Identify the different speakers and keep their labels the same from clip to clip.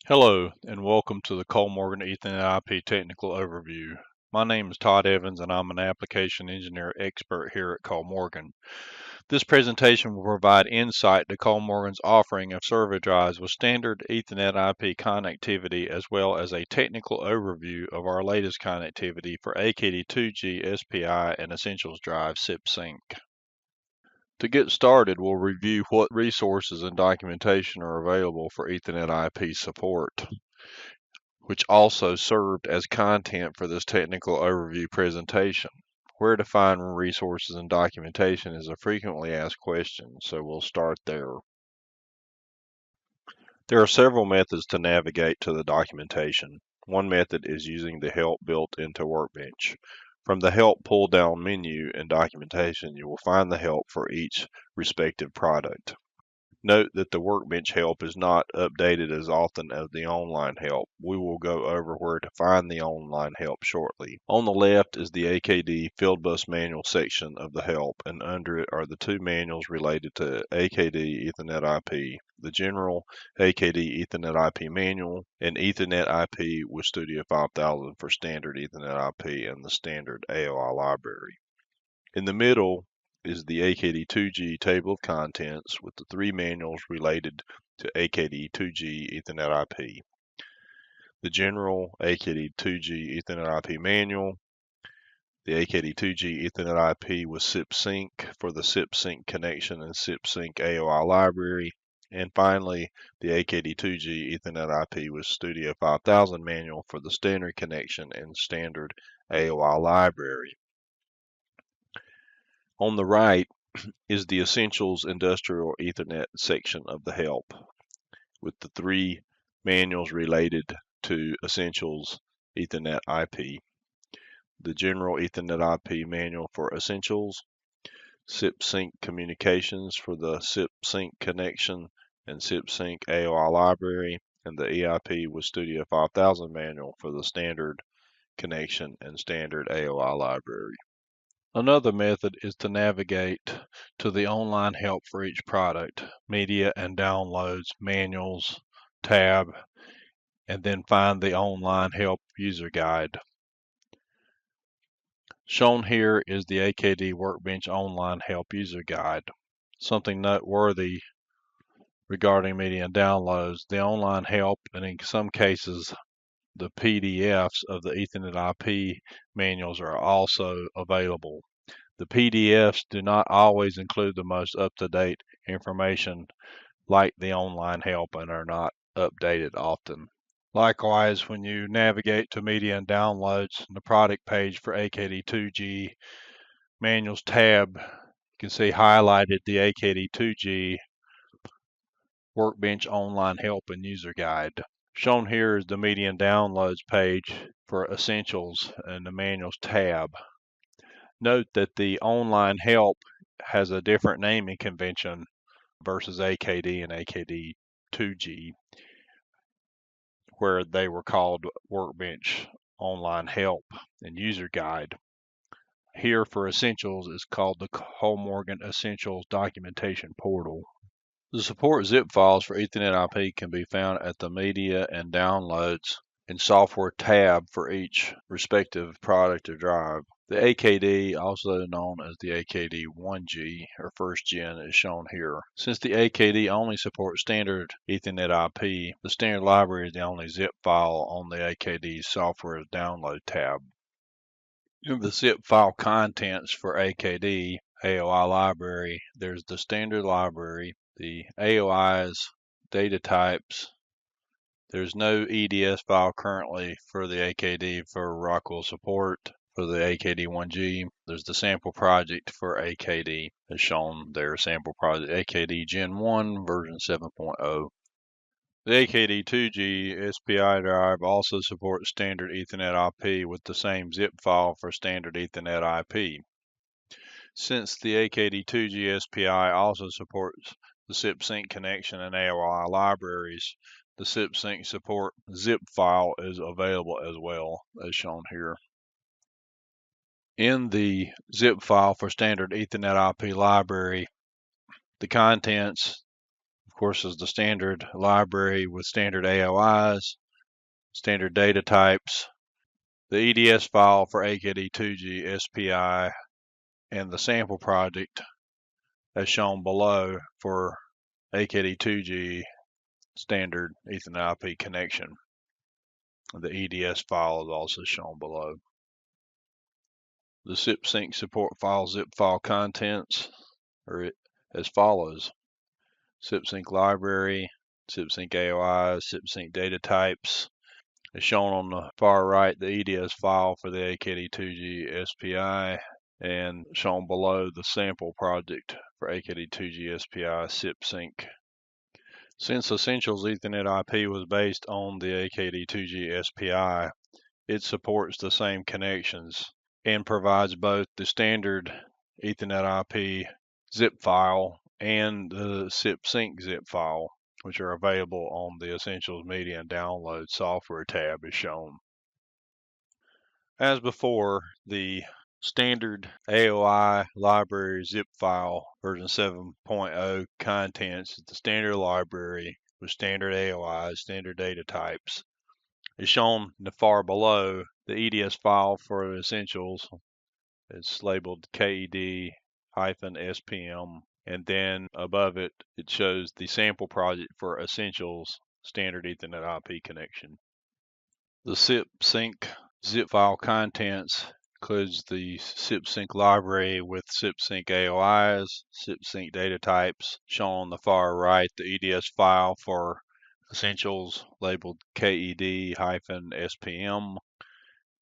Speaker 1: Hello, and welcome to the Kollmorgen Ethernet IP Technical Overview. My name is Todd Evans, and I'm an application engineer expert here at Kollmorgen. This presentation will provide insight to Kollmorgen's offering of servo drives with standard Ethernet IP connectivity, as well as a technical overview of our latest connectivity for AKD2G, SPI, and Essentials drive CIP Sync. To get started, we'll review what resources and documentation are available for Ethernet IP support, which also served as content for this technical overview presentation. Where to find resources and documentation is a frequently asked question, so we'll start there. There are several methods to navigate to the documentation. One method is using the help built into Workbench. From the help pull-down menu in documentation, you will find the help for each respective product. Note that the Workbench help is not updated as often as the online help. We will go over where to find the online help shortly. On the left is the AKD Field Bus Manual section of the help, and under it are the two manuals related to AKD Ethernet IP, the general AKD Ethernet IP manual, and Ethernet IP with Studio 5000 for standard Ethernet IP and the standard AOI library. In the middle is the AKD2G table of contents with the three manuals related to AKD2G Ethernet IP. The general AKD2G Ethernet IP manual, the AKD2G Ethernet IP with CIP Sync for the CIP Sync connection and CIP Sync AOI library, and finally the AKD2G Ethernet IP with Studio 5000 manual for the standard connection and standard AOI library. On the right is the Essentials Industrial Ethernet section of the help, with the three manuals related to Essentials Ethernet IP. The General Ethernet IP manual for Essentials, CIP Sync Communications for the CIP Sync connection and CIP Sync AOI library, and the EIP with Studio 5000 manual for the standard connection and standard AOI library. Another method is to navigate to the online help for each product, media and downloads, manuals, tab, and then find the online help user guide. Shown here is the AKD Workbench Online Help User Guide. Something noteworthy regarding media and downloads, the online help, and in some cases the PDFs of the Ethernet IP manuals are also available. The PDFs do not always include the most up-to-date information like the online help and are not updated often. Likewise, when you navigate to media and downloads, the product page for AKD2G manuals tab, you can see highlighted the AKD2G Workbench Online Help and User Guide. Shown here is the media and downloads page for Essentials and the manuals tab. Note that the online help has a different naming convention versus AKD and AKD2G, where they were called Workbench Online Help and User Guide. Here for Essentials is called the Kollmorgen Essentials Documentation Portal. The support zip files for Ethernet IP can be found at the Media and Downloads and Software tab for each respective product or drive. The AKD, also known as the AKD1G or first gen, is shown here. Since the AKD only supports standard Ethernet IP, the standard library is the only zip file on the AKD Software Download tab. In the zip file contents for AKD AOI library, there's the standard library, the AOIs, data types. There's no EDS file currently for the AKD for Rockwell support. For the AKD1G, there's the sample project for AKD as shown there, sample project AKD Gen 1 version 7.0. The AKD2G SPI drive also supports standard Ethernet IP with the same zip file for standard Ethernet IP. Since the AKD2G SPI also supports the CIP Sync connection and AOI libraries, the CIP Sync support zip file is available as well, as shown here. In the zip file for standard Ethernet IP library, the contents, of course, is the standard library with standard AOIs, standard data types, the EDS file for AKD2G SPI, and the sample project as shown below for AKD2G standard Ethernet IP connection. The EDS file is also shown below. The CIP Sync support file zip file contents are as follows: CIP Sync library, CIP Sync AOIs, CIP Sync data types. As shown on the far right, the EDS file for the AKD2G SPI, and shown below the sample project for AKD2G SPI CIP Sync. Since Essentials Ethernet IP was based on the AKD2G SPI, it supports the same connections and provides both the standard Ethernet IP zip file and the CIP Sync zip file, which are available on the Essentials Media and Download software tab as shown. As before, the standard AOI library zip file version 7.0 contents is the standard library with standard AOIs, standard data types. As shown in the far below, the EDS file for Essentials is labeled KED-SPM, and then above it, it shows the sample project for Essentials standard Ethernet IP connection. The CIP Sync zip file contents includes the CIP Sync library with CIP Sync AOIs, CIP Sync data types. Shown on the far right, the EDS file for Essentials labeled KED-SPM,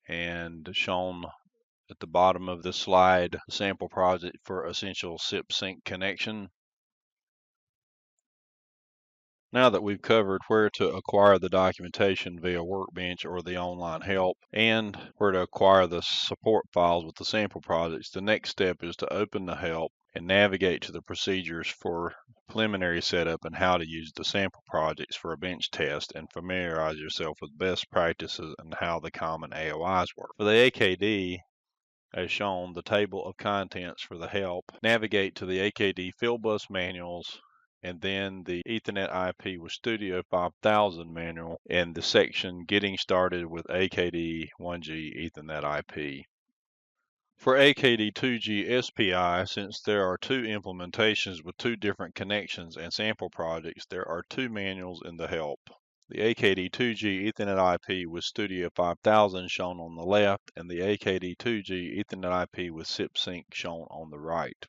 Speaker 1: and shown at the bottom of this slide, the sample project for Essentials CIP Sync connection. Now that we've covered where to acquire the documentation via Workbench or the online help, and where to acquire the support files with the sample projects, the next step is to open the help and navigate to the procedures for preliminary setup and how to use the sample projects for a bench test, and familiarize yourself with best practices and how the common AOIs work. For the AKD, as shown, the table of contents for the help, navigate to the AKD Fieldbus manuals, and then the Ethernet IP with Studio 5000 manual, and the section Getting Started with AKD1G Ethernet IP. For AKD2G SPI, since there are two implementations with two different connections and sample projects, there are two manuals in the help. The AKD2G Ethernet IP with Studio 5000 shown on the left, and the AKD2G Ethernet IP with CIP Sync shown on the right.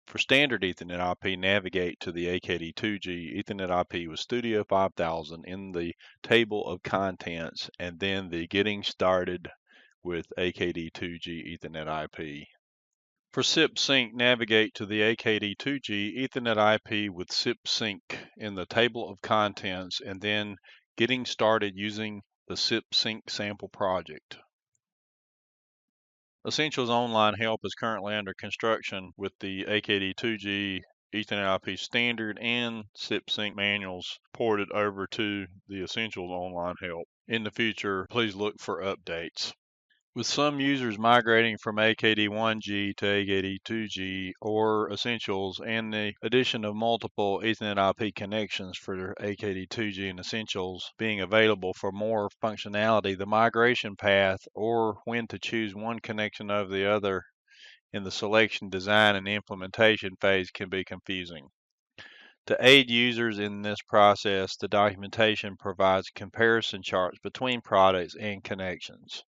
Speaker 1: For standard Ethernet IP, navigate to the AKD2G Ethernet IP with Studio 5000 in the table of contents, and then the Getting Started with AKD2G Ethernet IP. For CIP Sync, navigate to the AKD2G Ethernet IP with CIP Sync in the table of contents, and then Getting Started using the CIP Sync sample project. Essentials Online Help is currently under construction with the AKD2G Ethernet IP standard and CIP Sync manuals ported over to the Essentials Online Help. In the future, please look for updates. With some users migrating from AKD1G to AKD2G or Essentials, and the addition of multiple Ethernet IP connections for AKD2G and Essentials being available for more functionality, the migration path or when to choose one connection over the other in the selection, design, and implementation phase can be confusing. To aid users in this process, the documentation provides comparison charts between products and connections.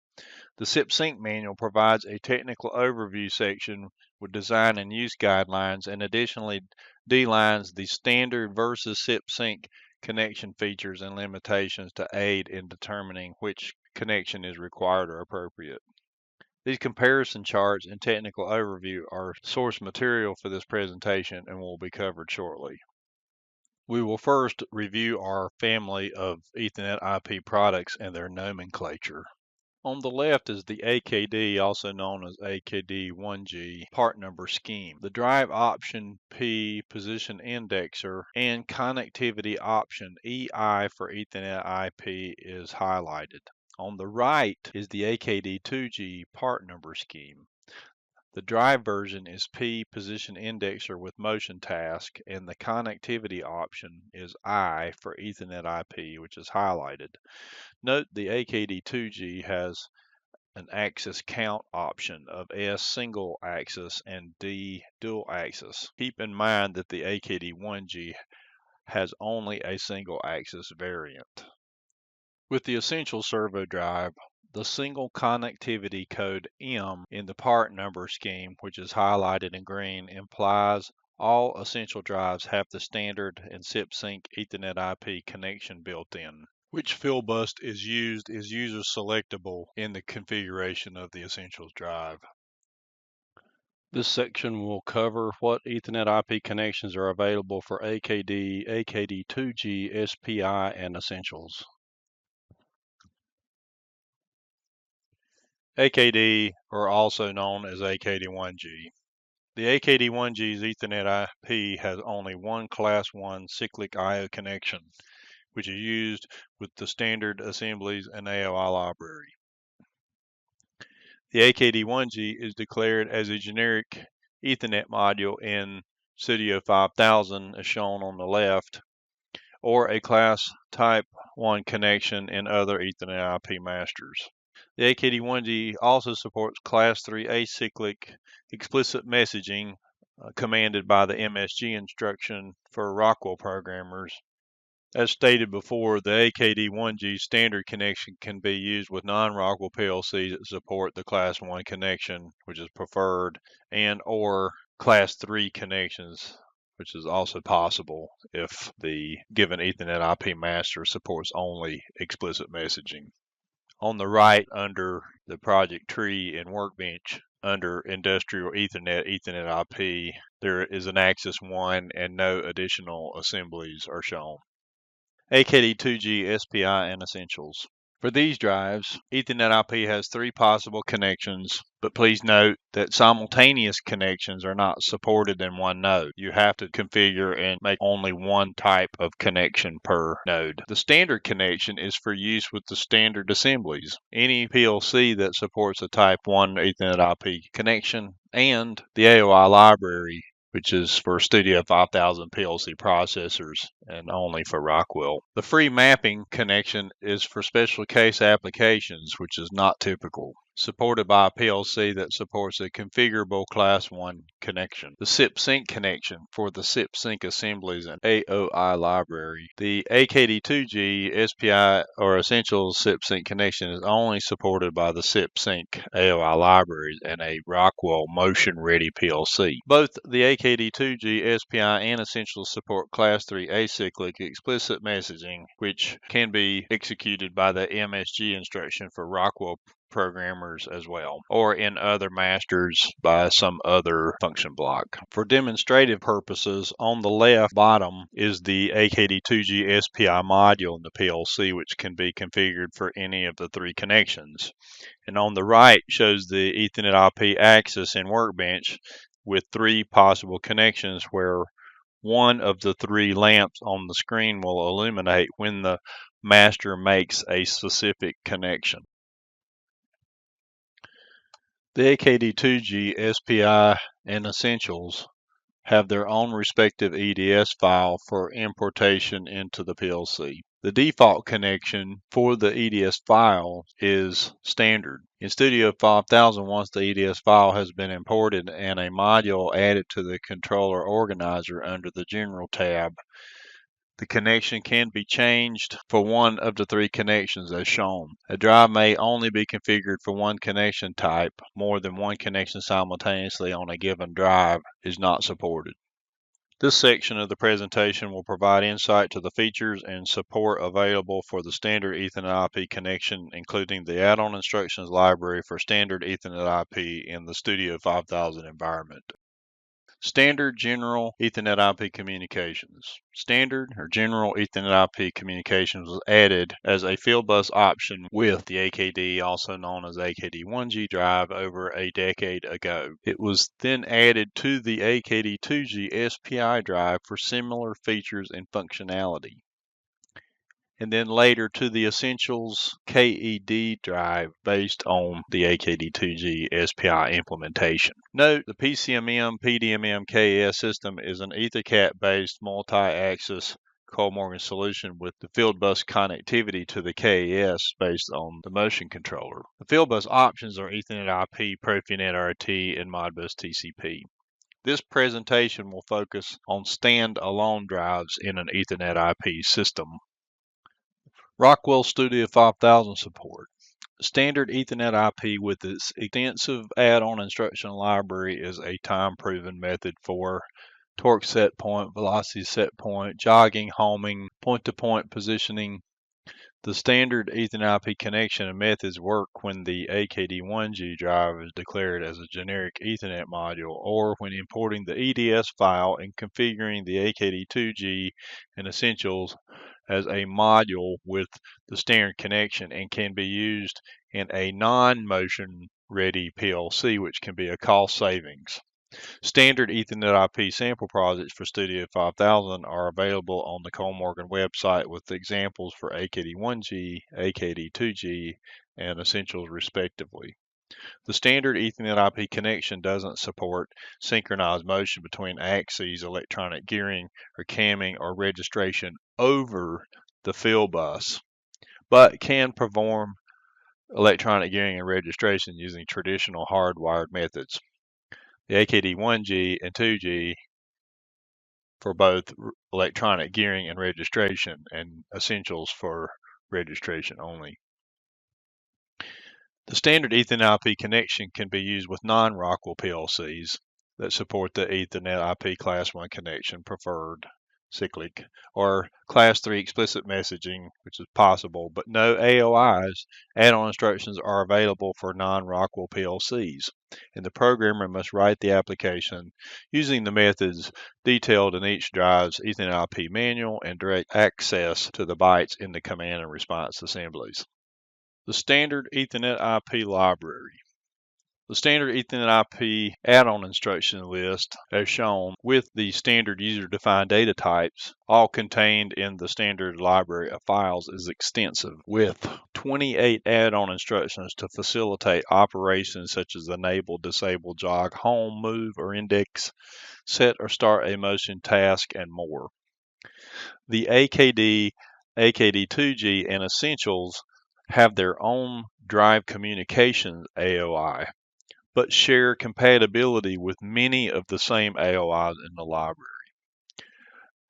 Speaker 1: The CIP Sync manual provides a technical overview section with design and use guidelines, and additionally D-lines the standard versus CIP Sync connection features and limitations to aid in determining which connection is required or appropriate. These comparison charts and technical overview are source material for this presentation and will be covered shortly. We will first review our family of Ethernet IP products and their nomenclature. On the left is the AKD, also known as AKD1G, part number scheme. The drive option P position indexer and connectivity option EI for Ethernet IP is highlighted. On the right is the AKD2G part number scheme. The drive version is P position indexer with motion task, and the connectivity option is I for Ethernet IP, which is highlighted. Note the AKD2G has an axis count option of S single axis and D dual axis. Keep in mind that the AKD1G has only a single axis variant. With the Essentials servo drive, the single connectivity code M in the part number scheme, which is highlighted in green, implies all Essential drives have the standard and CIP Sync Ethernet IP connection built in. Which filbus is used is user selectable in the configuration of the Essentials drive. This section will cover what Ethernet IP connections are available for AKD, AKD2G, SPI, and Essentials. AKD, or also known as AKD1G. The AKD1G's Ethernet IP has only one Class 1 cyclic I/O connection, which is used with the standard assemblies and AOI library. The AKD1G is declared as a generic Ethernet module in Studio 5000 as shown on the left, or a Class Type 1 connection in other Ethernet IP masters. The AKD1G also supports Class 3 acyclic explicit messaging commanded by the MSG instruction for Rockwell programmers. As stated before, the AKD1G standard connection can be used with non-Rockwell PLCs that support the Class 1 connection, which is preferred, and or Class 3 connections, which is also possible if the given Ethernet IP master supports only explicit messaging. On the right, under the project tree and workbench, under Industrial Ethernet, Ethernet IP, there is an Axis 1 and no additional assemblies are shown. AKD2G, SPI, and Essentials. For these drives, Ethernet IP has three possible connections, but please note that simultaneous connections are not supported in one node. You have to configure and make only one type of connection per node. The standard connection is for use with the standard assemblies. Any PLC that supports a Type 1 Ethernet IP connection and the AOI library, which is for Studio 5000 PLC processors and only for Rockwell. The free mapping connection is for special case applications, which is not typical. Supported by a PLC that supports a configurable Class 1 connection. The CIP Sync connection for the CIP Sync assemblies and AOI library. The AKD2G, SPI, or Essentials CIP Sync connection is only supported by the CIP Sync AOI libraries and a Rockwell Motion Ready PLC. Both the AKD2G, SPI, and Essentials support Class 3 acyclic explicit messaging, which can be executed by the MSG instruction for Rockwell programmers as well, or in other masters by some other function block. For demonstrative purposes, on the left bottom is the AKD2G SPI module in the PLC, which can be configured for any of the three connections. And on the right shows the Ethernet IP axis and workbench with three possible connections where one of the three lamps on the screen will illuminate when the master makes a specific connection. The AKD2G, SPI, and Essentials have their own respective EDS file for importation into the PLC. The default connection for the EDS file is standard. In Studio 5000, once the EDS file has been imported and a module added to the controller organizer under the General tab, the connection can be changed for one of the three connections as shown. A drive may only be configured for one connection type. More than one connection simultaneously on a given drive is not supported. This section of the presentation will provide insight to the features and support available for the standard Ethernet IP connection, including the add-on instructions library for standard Ethernet IP in the Studio 5000 environment. Standard General Ethernet IP Communications. Standard or General Ethernet IP Communications was added as a fieldbus option with the AKD, also known as AKD1G drive, over a decade ago. It was then added to the AKD2G SPI drive for similar features and functionality. and then later to the Essentials KED drive based on the AKD2G SPI implementation. Note the PCMM PDMM KES system is an EtherCAT-based multi-axis Kollmorgen solution with the field bus connectivity to the KES based on the motion controller. The field bus options are Ethernet IP, Profinet RT, and Modbus TCP. This presentation will focus on stand-alone drives in an Ethernet IP system. Rockwell Studio 5000 support. Standard Ethernet IP with its extensive add-on instruction library is a time-proven method for torque set point, velocity set point, jogging, homing, point-to-point positioning. The standard Ethernet IP connection and methods work when the AKD1G drive is declared as a generic Ethernet module or when importing the EDS file and configuring the AKD2G and Essentials as a module with the standard connection and can be used in a non-motion ready PLC, which can be a cost savings. Standard Ethernet IP sample projects for Studio 5000 are available on the Kollmorgen website with examples for AKD1G, AKD2G, and Essentials respectively. The standard Ethernet IP connection doesn't support synchronized motion between axes, electronic gearing, or camming, or registration over the field bus, but can perform electronic gearing and registration using traditional hardwired methods. The AKD1G and 2G for both electronic gearing and registration, and Essentials for registration only. The standard Ethernet IP connection can be used with non-Rockwell PLCs that support the Ethernet IP Class 1 connection preferred cyclic or Class 3 explicit messaging, which is possible, but no AOIs. Add-on instructions are available for non-Rockwell PLCs, and the programmer must write the application using the methods detailed in each drive's Ethernet IP manual and direct access to the bytes in the command and response assemblies. The standard Ethernet IP library. The standard Ethernet IP add-on instruction list, as shown, with the standard user-defined data types, all contained in the standard library of files, is extensive, with 28 add-on instructions to facilitate operations such as enable, disable, jog, home, move, or index, set or start a motion task, and more. The AKD, AKD2G, and Essentials have their own drive communications AOI, but share compatibility with many of the same AOIs in the library.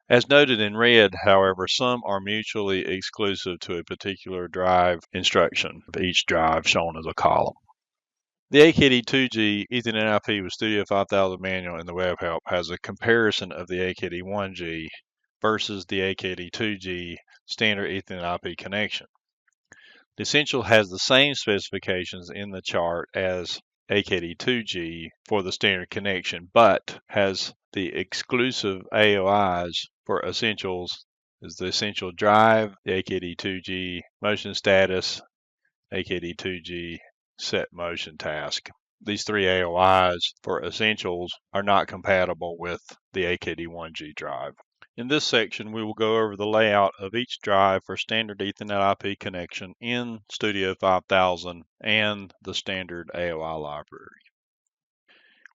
Speaker 1: As noted in red, however, some are mutually exclusive to a particular drive instruction of each drive shown as a column. The AKD2G Ethernet IP with Studio 5000 manual in the web help has a comparison of the AKD1G versus the AKD2G standard Ethernet IP connection. The Essential has the same specifications in the chart as AKD2G for the standard connection, but has the exclusive AOIs for Essentials is the Essential drive, the AKD2G motion status, AKD2G set motion task. These three AOIs for Essentials are not compatible with the AKD1G drive. In this section, we will go over the layout of each drive for standard Ethernet IP connection in Studio 5000 and the standard AOI library.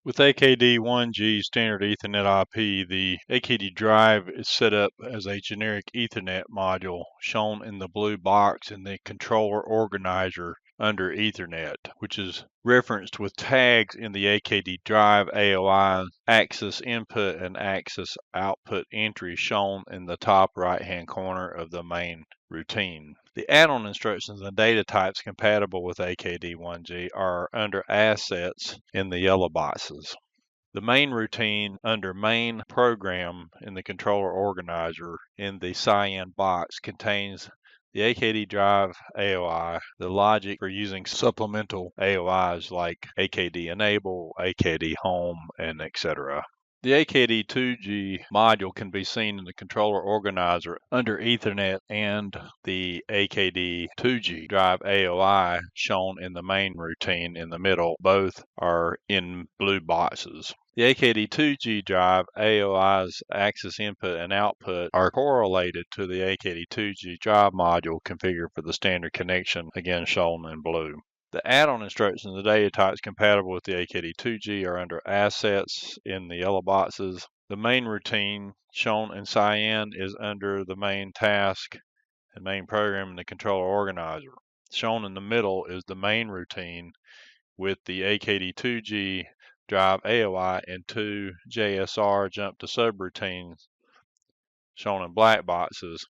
Speaker 1: With AKD1G standard Ethernet IP, the AKD drive is set up as a generic Ethernet module shown in the blue box in the controller organizer under Ethernet, which is referenced with tags in the AKD drive AOI axis input and axis output entry shown in the top right-hand corner of the main routine. The add-on instructions and data types compatible with AKD1G are under Assets in the yellow boxes. The main routine under Main Program in the controller organizer in the cyan box contains the AKD drive AOI, the logic for using supplemental AOIs like AKD Enable, AKD Home, and etc. The AKD2G module can be seen in the controller organizer under Ethernet and the AKD2G drive AOI shown in the main routine in the middle. Both are in blue boxes. The AKD2G drive AOI's access input and output are correlated to the AKD2G drive module configured for the standard connection, again shown in blue. The add-on instructions and data types compatible with the AKD2G are under Assets in the yellow boxes. The main routine shown in cyan is under the main task and main program in the controller organizer. Shown in the middle is the main routine with the AKD2G drive AOI and two JSR jump to subroutines shown in black boxes,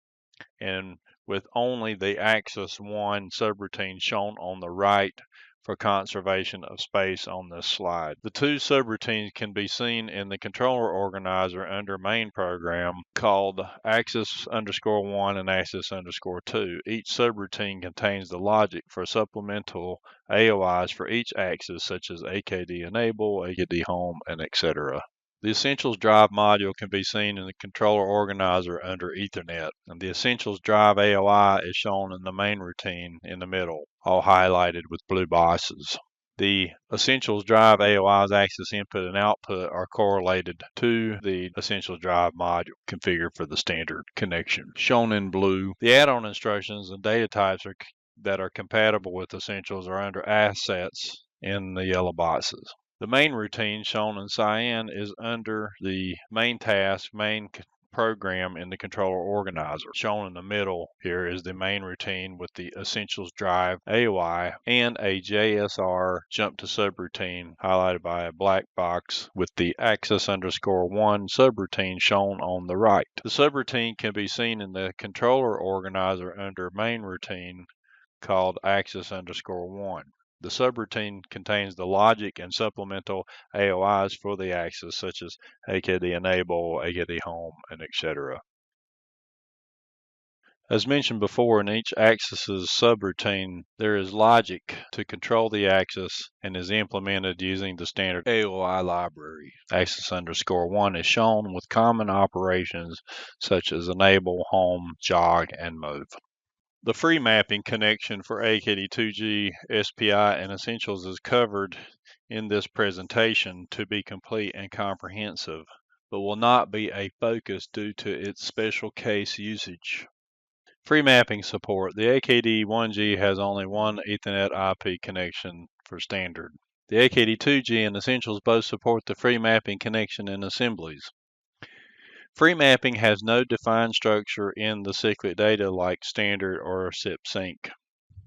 Speaker 1: and with only the Axis 1 subroutine shown on the right for conservation of space on this slide. The two subroutines can be seen in the controller organizer under main program called Axis_1 and Axis_2. Each subroutine contains the logic for supplemental AOIs for each axis, such as AKD enable, AKD home, and etc. The Essentials drive module can be seen in the controller organizer under Ethernet, and the Essentials drive AOI is shown in the main routine in the middle, all highlighted with blue boxes. The Essentials drive AOI's access input and output are correlated to the Essentials drive module configured for the standard connection, shown in blue. The add-on instructions and data types that are compatible with Essentials are under Assets in the yellow boxes. The main routine shown in cyan is under the main task, main program in the controller organizer. Shown in the middle here is the main routine with the Essentials drive AOI and a JSR jump to subroutine highlighted by a black box with the Axis_1 subroutine shown on the right. The subroutine can be seen in the controller organizer under main routine called Axis_1. The subroutine contains the logic and supplemental AOIs for the axis, such as AKD enable, AKD home, and etc. As mentioned before, in each axis's subroutine, there is logic to control the axis and is implemented using the standard AOI library. Axis_1 is shown with common operations such as enable, home, jog, and move. The free mapping connection for AKD2G, SPI, and Essentials is covered in this presentation to be complete and comprehensive, but will not be a focus due to its special case usage. Free mapping support. The AKD1G has only one Ethernet IP connection for standard. The AKD2G and Essentials both support the free mapping connection in assemblies. Free mapping has no defined structure in the cyclic data like standard or CIP Sync.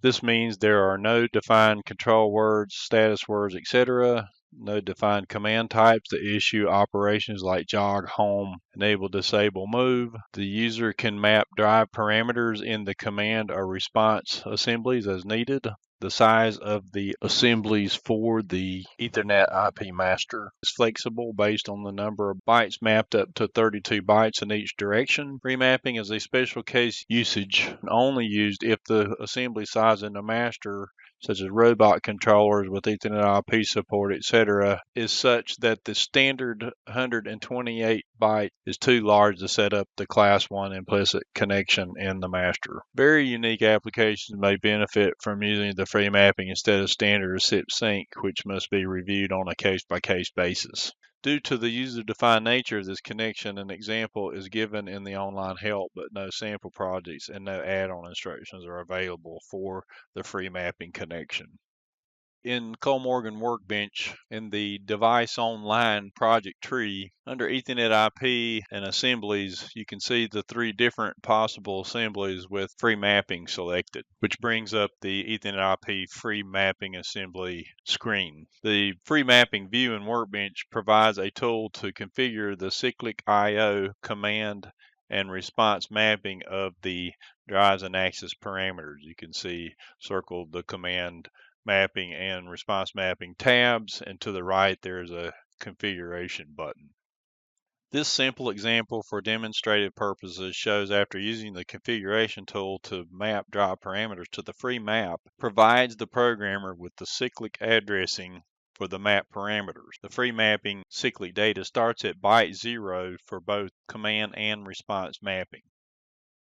Speaker 1: This means there are no defined control words, status words, etc., no defined command types that issue operations like jog, home, enable, disable, move. The user can map drive parameters in the command or response assemblies as needed. The size of the assemblies for the Ethernet IP master is flexible based on the number of bytes mapped up to 32 bytes in each direction. Remapping is a special case usage only used if the assembly size in the master, such as robot controllers with Ethernet IP support, etc., is such that the standard 128 byte is too large to set up the class 1 implicit connection in the master. Very unique applications may benefit from using the free mapping instead of standard or CIP Sync, which must be reviewed on a case-by-case basis. Due to the user-defined nature of this connection, an example is given in the online help, but no sample projects and no add-on instructions are available for the free mapping connection. In Kollmorgen Workbench, in the Device Online project tree, under Ethernet IP and assemblies, you can see the three different possible assemblies with free mapping selected, which brings up the Ethernet IP free mapping assembly screen. The free mapping view in Workbench provides a tool to configure the cyclic I/O command and response mapping of the drives and access parameters. You can see circled the command mapping and response mapping tabs, and to the right there is a configuration button. This simple example for demonstrative purposes shows after using the configuration tool to map drive parameters to the free map provides the programmer with the cyclic addressing for the map parameters. The free mapping cyclic data starts at byte 0 for both command and response mapping.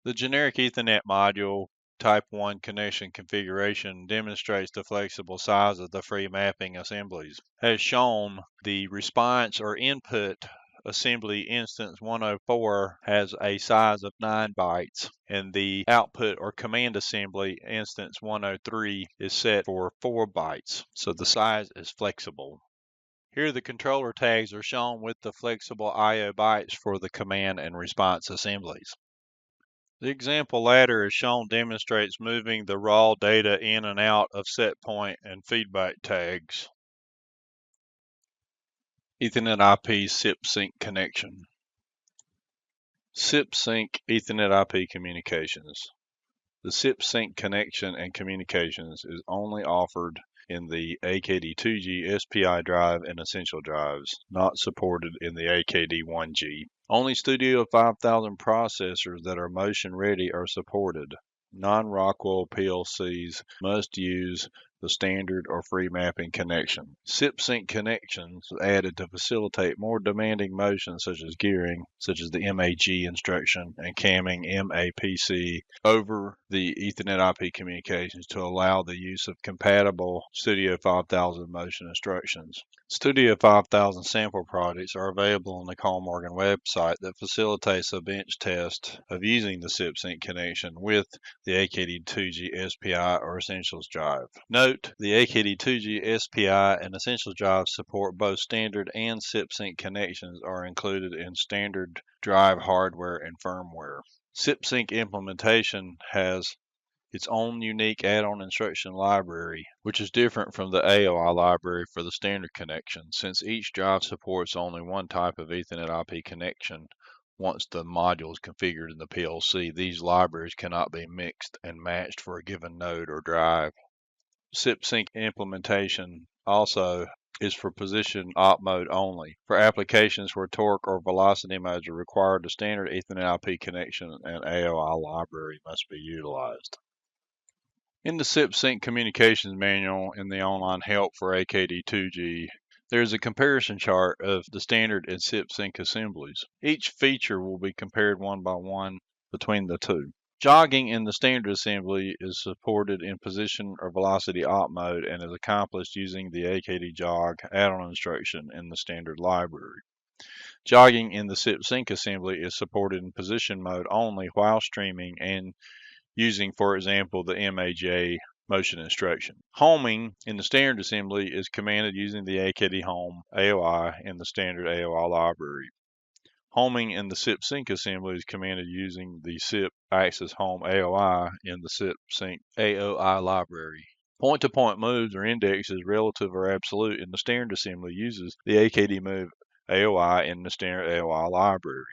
Speaker 1: The generic Ethernet module Type 1 connection configuration demonstrates the flexible size of the free mapping assemblies. As shown, the response or input assembly instance 104 has a size of 9 bytes, and the output or command assembly instance 103 is set for 4 bytes, so the size is flexible. Here the controller tags are shown with the flexible I/O bytes for the command and response assemblies. The example ladder as shown demonstrates moving the raw data in and out of set point and feedback tags. Ethernet IP CIP Sync connection. CIP Sync Ethernet IP communications. The CIP Sync connection and communications is only offered in the AKD2G SPI drive and Essential drives, not supported in the AKD1G. Only Studio 5000 processors that are motion ready are supported. Non-Rockwell PLCs must use the standard or free mapping connection. CIP Sync connections added to facilitate more demanding motions such as gearing, such as the MAG instruction, and camming MAPC over the Ethernet IP communications to allow the use of compatible Studio 5000 motion instructions. Studio 5000 sample projects are available on the Kollmorgen website that facilitates a bench test of using the CIP Sync connection with the AKD2G SPI or Essentials drive. Note, the AKD2G SPI and Essentials drives support both standard and CIP Sync connections are included in standard drive hardware and firmware. CIP Sync implementation has its own unique add-on instruction library, which is different from the AOI library for the standard connection, since each drive supports only one type of Ethernet IP connection. Once the module is configured in the PLC, these libraries cannot be mixed and matched for a given node or drive. CIP Sync implementation also is for position op mode only. For applications where torque or velocity modes are required, the standard Ethernet IP connection and AOI library must be utilized. In the CIP Sync Communications Manual in the online help for AKD2G, there is a comparison chart of the standard and CIP Sync assemblies. Each feature will be compared one by one between the two. Jogging in the standard assembly is supported in position or velocity op mode and is accomplished using the AKD jog add-on instruction in the standard library. Jogging in the CIP Sync assembly is supported in position mode only while streaming and using, for example, the MAJ motion instruction. Homing in the standard assembly is commanded using the AKD Home AOI in the standard AOI library. Homing in the CIP Sync assembly is commanded using the CIP Access Home AOI in the CIP Sync AOI library. Point-to-point moves or indexes, relative or absolute, in the standard assembly uses the AKD Move AOI in the standard AOI library.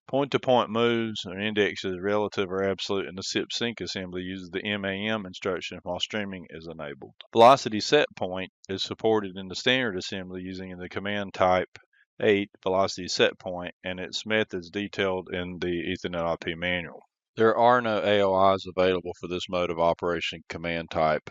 Speaker 1: Point-to-point moves or indexes, relative or absolute, in the CIP Sync assembly uses the MAM instruction while streaming is enabled. Velocity set point is supported in the standard assembly using the command type 8 velocity set point, and its methods detailed in the Ethernet IP manual. There are no AOIs available for this mode of operation command type.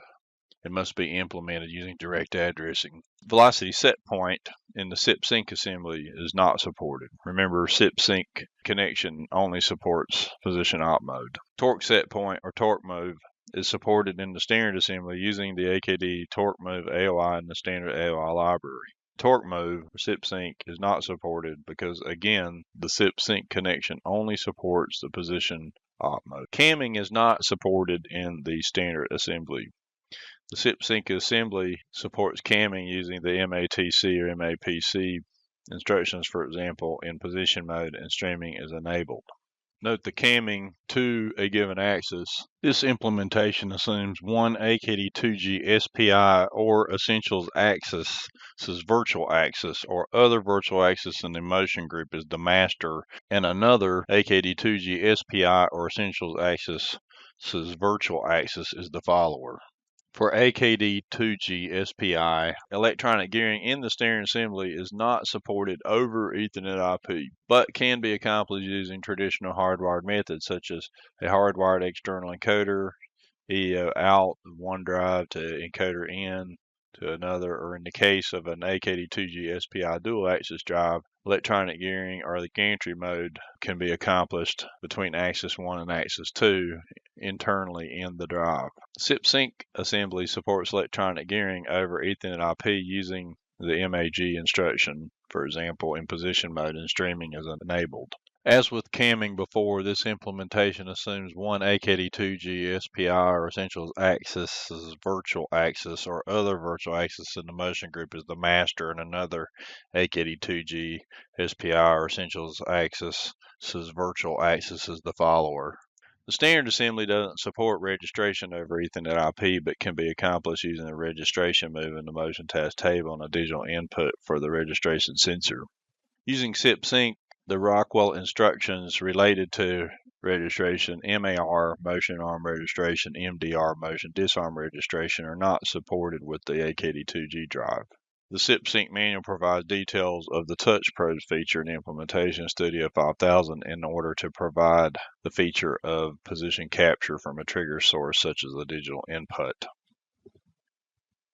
Speaker 1: It must be implemented using direct addressing. Velocity set point in the CIP Sync assembly is not supported. Remember, CIP Sync connection only supports position op mode. Torque set point or torque move is supported in the standard assembly using the AKD torque move AOI in the standard AOI library. Torque move or CIP Sync is not supported because, again, the CIP Sync connection only supports the position op mode. Camming is not supported in the standard assembly. The CIP Sync assembly supports camming using the MATC or MAPC instructions, for example, in position mode, and streaming is enabled. Note the camming to a given axis. This implementation assumes one AKD2G SPI or Essentials axis, virtual axis, or other virtual axis in the motion group is the master, and another AKD2G SPI or Essentials axis, virtual axis, is the follower. For AKD2G SPI, electronic gearing in the steering assembly is not supported over Ethernet IP, but can be accomplished using traditional hardwired methods such as a hardwired external encoder, EO out of one drive to encoder in, to another, or in the case of an AKD2G SPI dual axis drive, electronic gearing or the gantry mode can be accomplished between axis 1 and axis 2 internally in the drive. CIP Sync assembly supports electronic gearing over Ethernet IP using the MAG instruction, for example, in position mode, and streaming is enabled. As with camming before, this implementation assumes one AKD2G SPI or Essentials axis is virtual axis, or other virtual axis in the motion group is the master, and another AKD2G SPI or Essentials axis is virtual axis is the follower. The standard assembly doesn't support registration over Ethernet IP, but can be accomplished using a registration move in the motion task table and a digital input for the registration sensor. Using CIP Sync, the Rockwell instructions related to registration, MAR, motion arm registration, MDR, motion disarm registration, are not supported with the AKD2G drive. The CIP Sync manual provides details of the touch probes feature and implementation in Studio 5000 in order to provide the feature of position capture from a trigger source such as a digital input.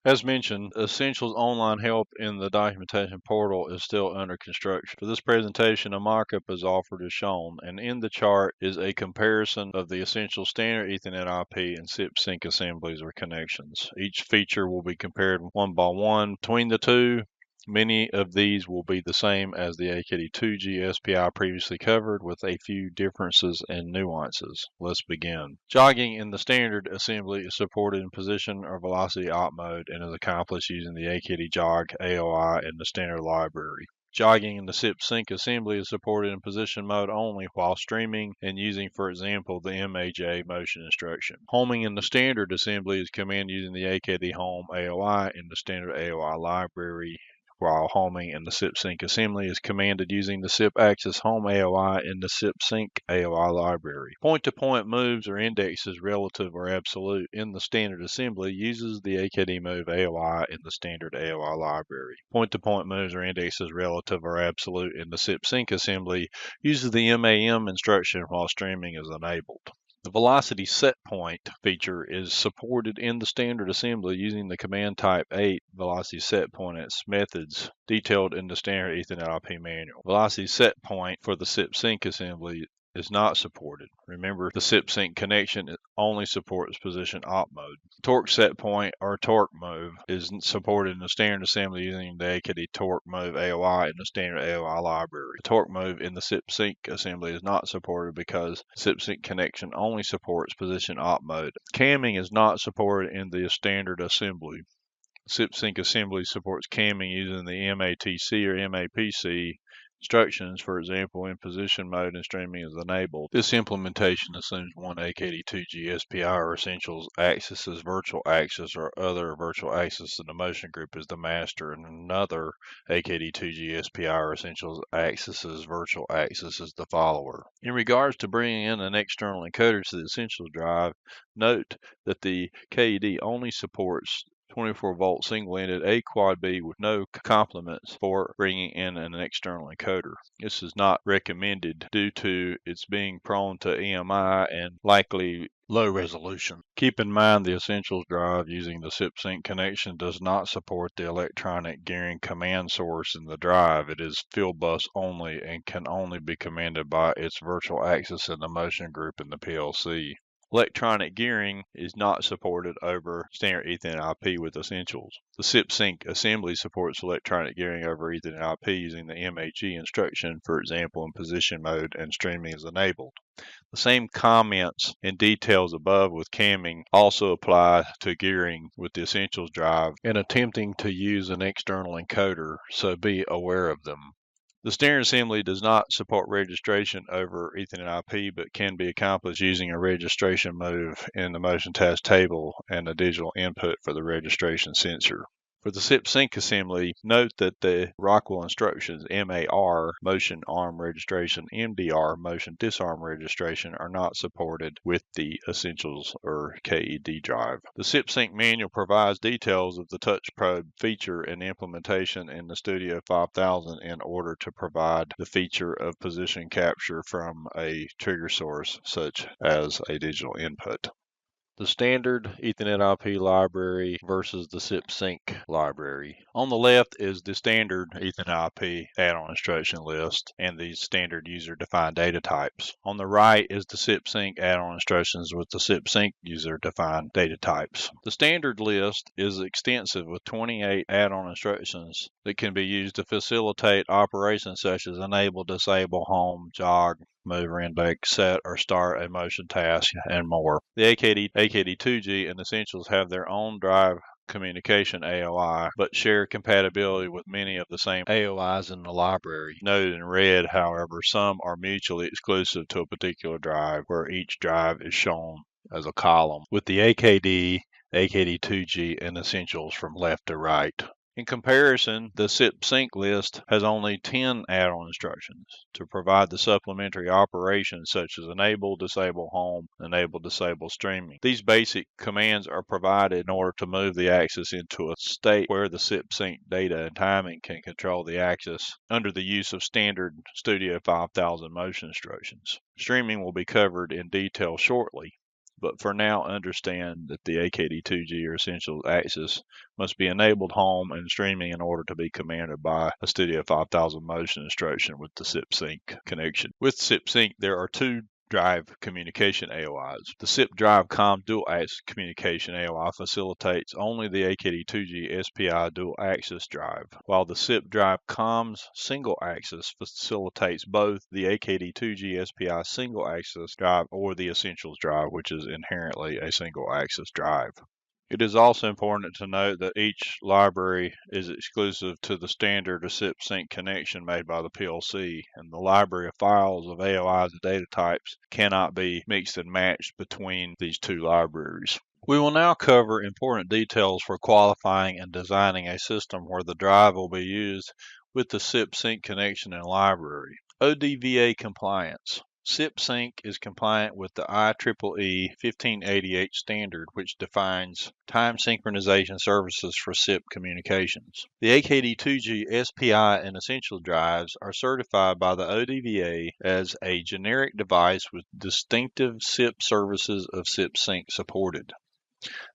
Speaker 1: As mentioned, Essentials online help in the documentation portal is still under construction. For this presentation, a mock-up is offered as shown, and in the chart is a comparison of the Essentials standard Ethernet IP and CIP Sync assemblies or connections. Each feature will be compared one by one between the two. Many of these will be the same as the AKD2G SPI previously covered, with a few differences and nuances. Let's begin. Jogging in the standard assembly is supported in position or velocity op mode and is accomplished using the AKD jog AOI in the standard library. Jogging in the CIP Sync assembly is supported in position mode only while streaming and using, for example, the MAJ motion instruction. Homing in the standard assembly is commanded using the AKD home AOI in the standard AOI library, while homing in the CIP Sync assembly is commanded using the CIP Axis Home AOI in the CIP Sync AOI library. Point-to-point moves or indexes relative or absolute in the standard assembly uses the AKD move AOI in the standard AOI library. Point-to-point moves or indexes relative or absolute in the CIP Sync assembly uses the MAM instruction while streaming is enabled. The velocity set point feature is supported in the standard assembly using the command type 8 velocity set point and its methods detailed in the standard Ethernet IP manual. Velocity set point for the CIP Sync assembly is not supported. Remember, the CIP Sync connection only supports position op mode. Torque set point or torque move is supported in the standard assembly using the AKD torque move AOI in the standard AOI library. The torque move in the CIP Sync assembly is not supported because CIP Sync connection only supports position op mode. Camming is not supported in the standard assembly. CIP Sync assembly supports camming using the MATC or MAPC instructions, for example, in position mode and streaming is enabled. This implementation assumes one AKD2G SPI or Essentials axis is virtual axis, or other virtual axis in the motion group is the master, and another AKD2G SPI or Essentials axis is virtual axis is the follower. In regards to bringing in an external encoder to the Essentials drive, note that the KED only supports 24-volt single-ended A quad B with no complements for bringing in an external encoder. This is not recommended due to its being prone to EMI and likely low resolution. Keep in mind the Essentials drive using the CIP Sync connection does not support the electronic gearing command source in the drive. It is field bus only and can only be commanded by its virtual axis in the motion group in the PLC. Electronic gearing is not supported over standard Ethernet IP with Essentials. The CIP Sync assembly supports electronic gearing over Ethernet IP using the MAG instruction, for example, in position mode and streaming is enabled. The same comments and details above with camming also apply to gearing with the Essentials drive and attempting to use an external encoder, so be aware of them. The standard assembly does not support registration over Ethernet IP, but can be accomplished using a registration move in the motion task table and a digital input for the registration sensor. For the CIP Sync assembly, note that the Rockwell instructions MAR, motion arm registration, MDR, motion disarm registration, are not supported with the Essentials or KED drive. The CIP Sync manual provides details of the touch probe feature and implementation in the Studio 5000 in order to provide the feature of position capture from a trigger source such as a digital input. The standard Ethernet IP library versus the CIP Sync library. On the left is the standard Ethernet IP add-on instruction list and the standard user-defined data types. On the right is the CIP Sync add-on instructions with the CIP Sync user-defined data types. The standard list is extensive with 28 add-on instructions that can be used to facilitate operations such as enable, disable, home, jog, move or index, set or start a motion task, and more. The AKD2G and Essentials have their own drive communication AOI, but share compatibility with many of the same AOIs in the library. Noted in red, however, some are mutually exclusive to a particular drive, where each drive is shown as a column, with the AKD, AKD2G, and Essentials from left to right. In comparison, the CIP Sync list has only 10 add-on instructions to provide the supplementary operations such as enable, disable, home, enable, disable, streaming. These basic commands are provided in order to move the axis into a state where the CIP Sync data and timing can control the axis under the use of standard Studio 5000 motion instructions. Streaming will be covered in detail shortly, but for now understand that the AKD2G or Essentials axis must be enabled home and streaming in order to be commanded by a Studio 5000 motion instruction with the CIP Sync connection. With CIP Sync, there are two drive communication AOIs. The CIP Drive COM dual axis communication AOI facilitates only the AKD2G SPI dual axis drive, while the CIP Drive COMS single axis facilitates both the AKD2G SPI single axis drive or the Essentials drive, which is inherently a single axis drive. It is also important to note that each library is exclusive to the standard CIP Sync connection made by the PLC, and the library of files of AOIs and data types cannot be mixed and matched between these two libraries. We will now cover important details for qualifying and designing a system where the drive will be used with the CIP Sync connection and library. ODVA compliance. CIP Sync is compliant with the IEEE 1588 standard, which defines time synchronization services for CIP communications. The AKD2G SPI and Essential drives are certified by the ODVA as a generic device with distinctive CIP services of CIP Sync supported.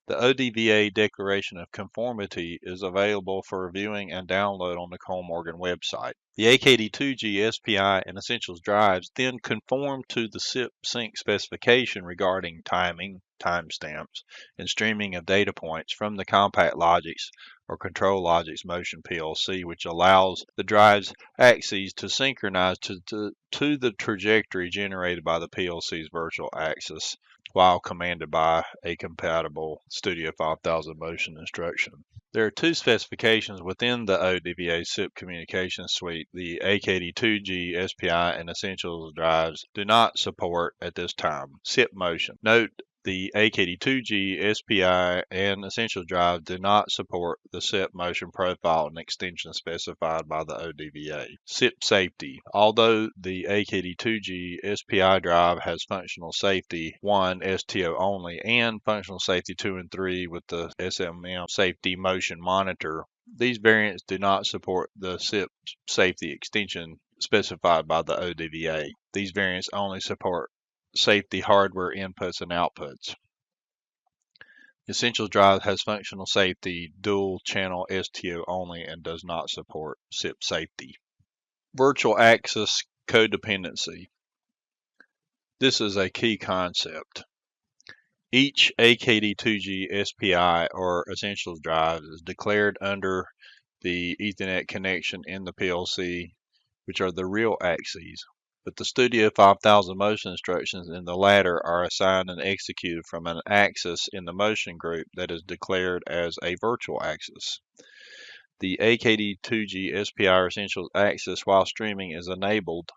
Speaker 1: The ODVA Declaration of Conformity is available for viewing and download on the Kollmorgen website. The AKD2G SPI and Essentials drives then conform to the CIP Sync specification regarding timing, timestamps, and streaming of data points from the CompactLogix or ControlLogix motion PLC, which allows the drive's axes to synchronize to the trajectory generated by the PLC's virtual axis, while commanded by a compatible Studio 5000 motion instruction. There are two specifications within the ODVA CIP communication suite. The AKD2G SPI and Essentials drives do not support at this time CIP motion. Note the AKD2G SPI and Essential drive do not support the CIP motion profile and extension specified by the ODVA. CIP safety. Although the AKD2G SPI drive has functional safety 1 STO only and functional safety 2 and 3 with the SMM safety motion monitor, these variants do not support the CIP safety extension specified by the ODVA. These variants only support safety hardware inputs and outputs. Essentials drive has functional safety dual channel STO only and does not support CIP safety. Virtual axis codependency. This is a key concept. Each AKD2G SPI or Essentials drive is declared under the Ethernet connection in the PLC, which are the real axes, but the Studio 5000 motion instructions in the latter are assigned and executed from an axis in the motion group that is declared as a virtual axis. The AKD2G SPI or Essentials axis, while streaming is enabled,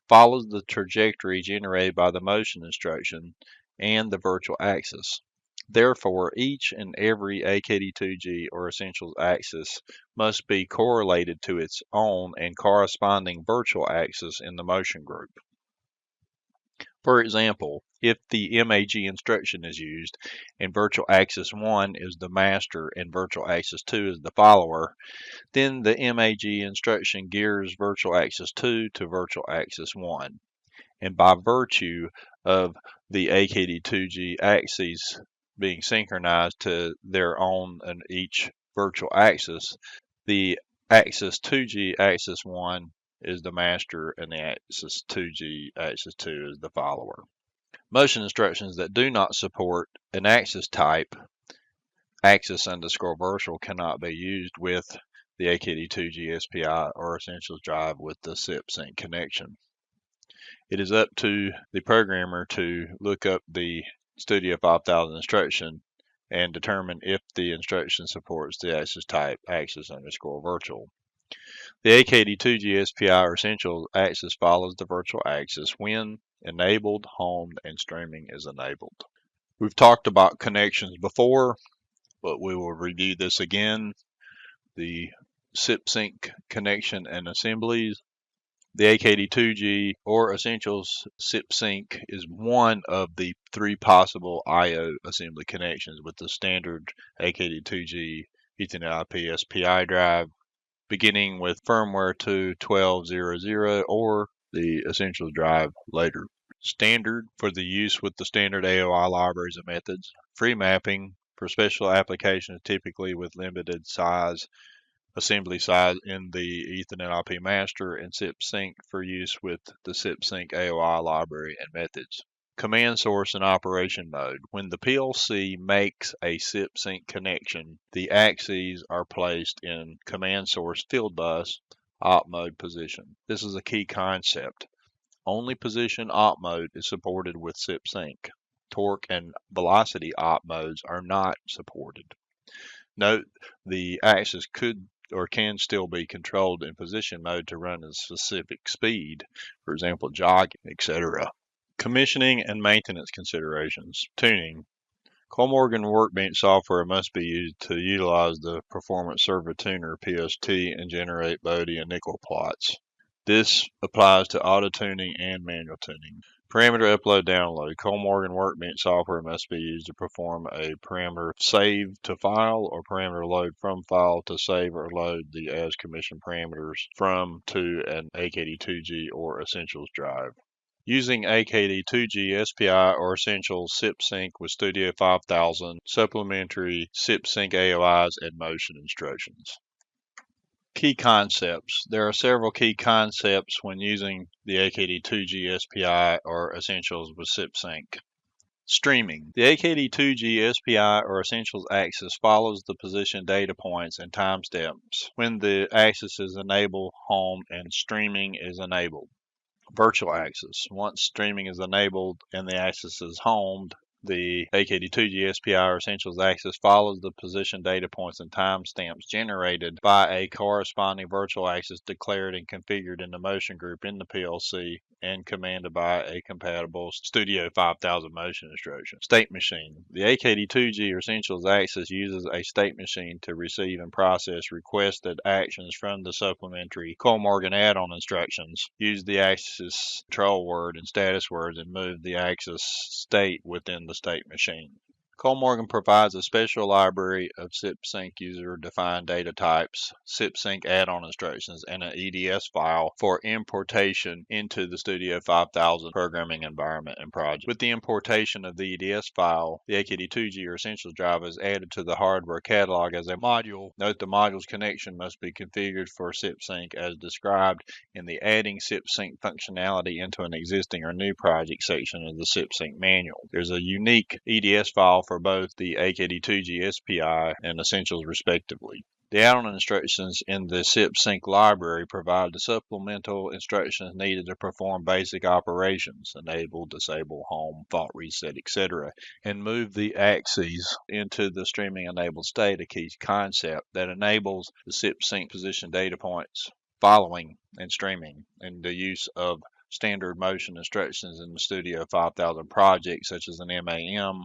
Speaker 1: follows the trajectory generated by the motion instruction and the virtual axis. Therefore, each and every AKD2G or Essentials axis must be correlated to its own and corresponding virtual axis in the motion group. For example, if the MAG instruction is used and virtual axis 1 is the master and virtual axis 2 is the follower, then the MAG instruction gears virtual axis 2 to virtual axis 1. And by virtue of the AKD2G axes being synchronized to their own and each virtual axis. The axis 2G axis 1 is the master and the axis 2G axis 2 is the follower. Motion instructions that do not support an axis type, axis_virtual, cannot be used with the AKD2G SPI or Essentials drive with the CIP Sync connection. It is up to the programmer to look up the Studio 5000 instruction and determine if the instruction supports the axis type axis_virtual. The AKD2G SPI or Essentials axis follows the virtual axis when enabled, homed, and streaming is enabled. We've talked about connections before, but we will review this again. The CIP Sync connection and assemblies. The AKD2G or Essentials CIP Sync is one of the 3 possible I/O assembly connections with the standard AKD2G Ethernet IP SPI drive, beginning with firmware 2.12.0.0 or the Essentials drive later. Standard for the use with the standard AOI libraries and methods. Free mapping for special applications, typically with limited size assembly size in the Ethernet IP master, and CIP Sync for use with the CIP Sync AOI library and methods. Command source and operation mode. When the PLC makes a CIP Sync connection, the axes are placed in command source field bus op mode position. This is a key concept. Only position op mode is supported with CIP Sync. Torque and velocity op modes are not supported. Note the axis could or can still be controlled in position mode to run at a specific speed, for example, jogging, etc. Commissioning and maintenance considerations. Tuning. Kollmorgen workbench software must be used to utilize the Performance Servo Tuner PST and generate Bode and nickel plots. This applies to auto tuning and manual tuning. Parameter upload download. Kollmorgen workbench software must be used to perform a parameter save to file or parameter load from file to save or load the as commissioned parameters from to an AKD2G or Essentials drive. Using AKD2G SPI or Essentials CIP Sync with Studio 5000, supplementary CIP Sync AOIs and motion instructions. Key concepts. There are several key concepts when using the AKD2G SPI or Essentials with CIP Sync. Streaming. The AKD2G SPI or Essentials axis follows the position data points and timestamps when the axis is enabled, homed, and streaming is enabled. Virtual axis. Once streaming is enabled and the axis is homed, the AKD2G SPI or Essentials axis follows the position data points and timestamps generated by a corresponding virtual axis declared and configured in the motion group in the PLC and commanded by a compatible Studio 5000 motion instruction. State machine. The AKD2G or Essentials axis uses a state machine to receive and process requested actions from the supplementary Kollmorgen add-on instructions. Use the axis control word and status words and move the axis state within the state machine. Kollmorgen provides a special library of CIP Sync user-defined data types, CIP Sync add-on instructions, and an EDS file for importation into the Studio 5000 programming environment and project. With the importation of the EDS file, the AKD2G or Essentials drive is added to the hardware catalog as a module. Note the module's connection must be configured for CIP Sync as described in the Adding CIP Sync functionality into an existing or new project section of the CIP Sync manual. There's a unique EDS file for both the AKD2G SPI and Essentials respectively. The add-on instructions in the CIP Sync library provide the supplemental instructions needed to perform basic operations, enable, disable, home, fault reset, etc., and move the axes into the streaming enabled state, a key concept that enables the CIP Sync position data points following and streaming, and the use of standard motion instructions in the Studio 5000 projects such as an MAM,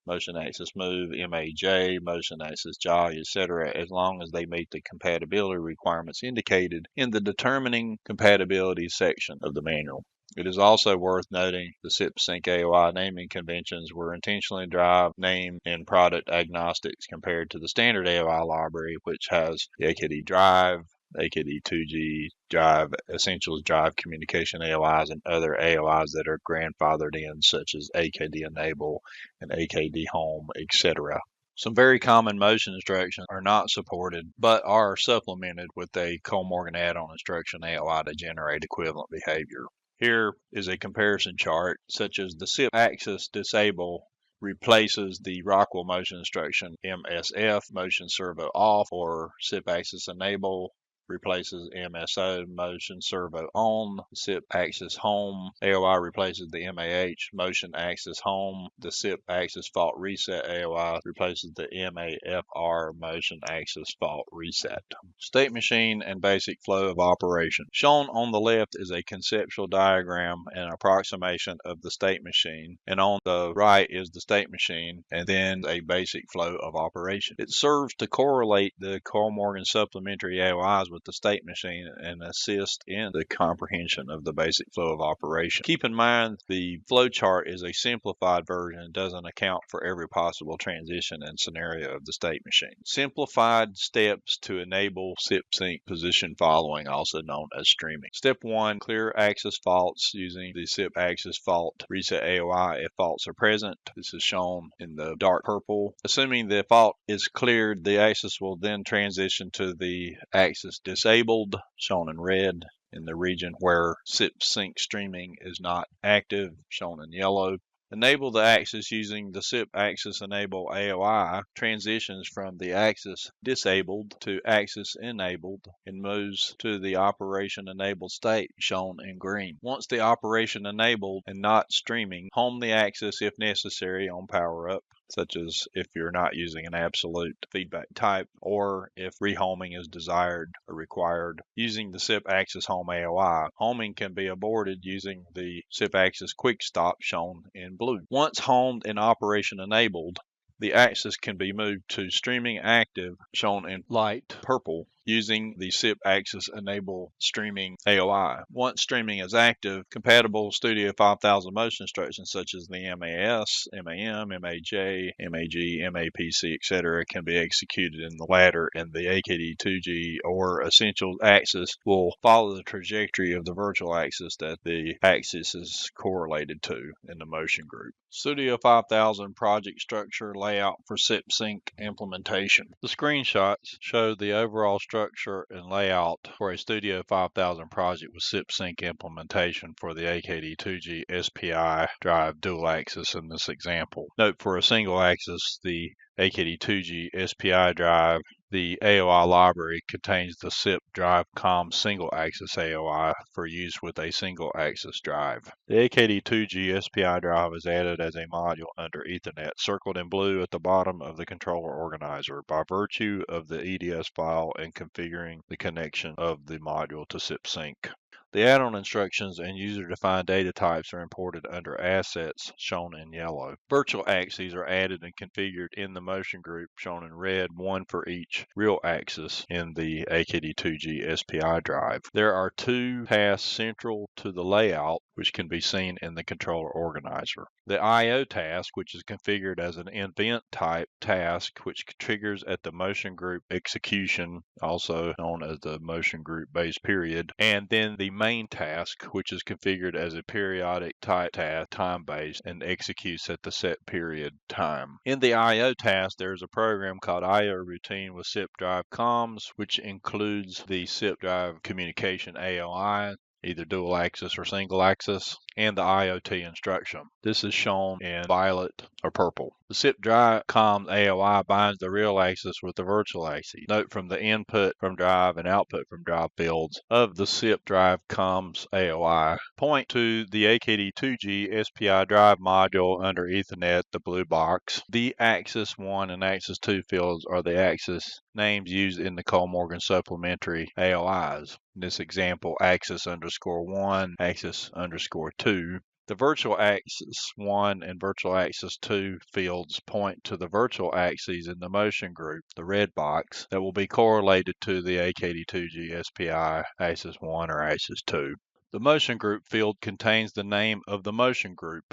Speaker 1: motion axis move, MAJ, motion axis jog, etc., as long as they meet the compatibility requirements indicated in the determining compatibility section of the manual. It is also worth noting the CIP Sync AOI naming conventions were intentionally drive, name, and product agnostics compared to the standard AOI library, which has the AKD drive, AKD2G drive, Essentials drive communication AOIs, and other AOIs that are grandfathered in, such as AKD Enable and AKD Home, etc. Some very common motion instructions are not supported, but are supplemented with a Kollmorgen add-on instruction AOI to generate equivalent behavior. Here is a comparison chart, such as the SIP axis disable replaces the Rockwell motion instruction MSF, motion servo off, or SIP axis enable replaces MSO, motion servo on. SIP axis home AOI replaces the MAH, motion axis home. The SIP axis fault reset AOI replaces the MAFR, motion axis fault reset. State machine and basic flow of operation. Shown on the left is a conceptual diagram and approximation of the state machine, and on the right is the state machine and then a basic flow of operation. It serves to correlate the Kollmorgen supplementary AOIs with the state machine and assist in the comprehension of the basic flow of operation. Keep in mind the flow chart is a simplified version and doesn't account for every possible transition and scenario of the state machine. Simplified steps to enable CIP Sync position following, also known as streaming. Step 1, clear axis faults using the SIP axis fault reset AOI if faults are present. This is shown in the dark purple. Assuming the fault is cleared, the axis will then transition to the axis disabled, shown in red, in the region where CIP Sync streaming is not active, shown in yellow. Enable the axis using the SIP axis enable AOI transitions from the axis disabled to axis enabled and moves to the operation enabled state, shown in green. Once the operation enabled and not streaming, home the axis if necessary on power up, such as if you're not using an absolute feedback type, or if rehoming is desired or required. Using the SIP axis home AOI, homing can be aborted using the SIP axis quick stop, shown in blue. Once homed and operation enabled, the axis can be moved to streaming active, shown in light purple, using the SIP axis enable streaming AOI. Once streaming is active, compatible Studio 5000 motion instructions such as the MAS, MAM, MAJ, MAG, MAPC, etc. can be executed in the latter, and the AKD2G or Essentials axis will follow the trajectory of the virtual axis that the axis is correlated to in the motion group. Studio 5000 project structure layout for CIP Sync implementation. The screenshots show the overall structure and layout for a Studio 5000 project with CIP Sync implementation for the AKD2G SPI drive dual axis in this example. Note, for a single axis, the AKD2G SPI drive, the AOI library contains the SIP drive COM single axis AOI for use with a single axis drive. The AKD2G SPI drive is added as a module under Ethernet, circled in blue at the bottom of the controller organizer by virtue of the EDS file and configuring the connection of the module to CIP Sync. The add-on instructions and user-defined data types are imported under Assets, shown in yellow. Virtual axes are added and configured in the motion group, shown in red, one for each real axis in the AKD2G SPI drive. There are two tasks central to the layout, which can be seen in the controller organizer. The I/O task, which is configured as an event type task, which triggers at the motion group execution, also known as the motion group base period, and then the main task, which is configured as a periodic type task, time-based, and executes at the set period time. In the I/O task, there is a program called I/O routine with SIP drive comms, which includes the SIP drive communication AOI, either dual axis or single axis, and the IoT instruction. This is shown in violet or purple. The SIP drive comms AOI binds the real axis with the virtual axis. Note, from the input from drive and output from drive fields of the SIP drive comms AOI, point to the AKD2G SPI drive module under Ethernet, the blue box. The axis 1 and axis 2 fields are the axis names used in the Kollmorgen supplementary AOIs. In this example, axis_1, axis_2. The virtual axis 1 and virtual axis 2 fields point to the virtual axes in the motion group, the red box, that will be correlated to the AKD2G SPI axis 1 or axis 2. The motion group field contains the name of the motion group,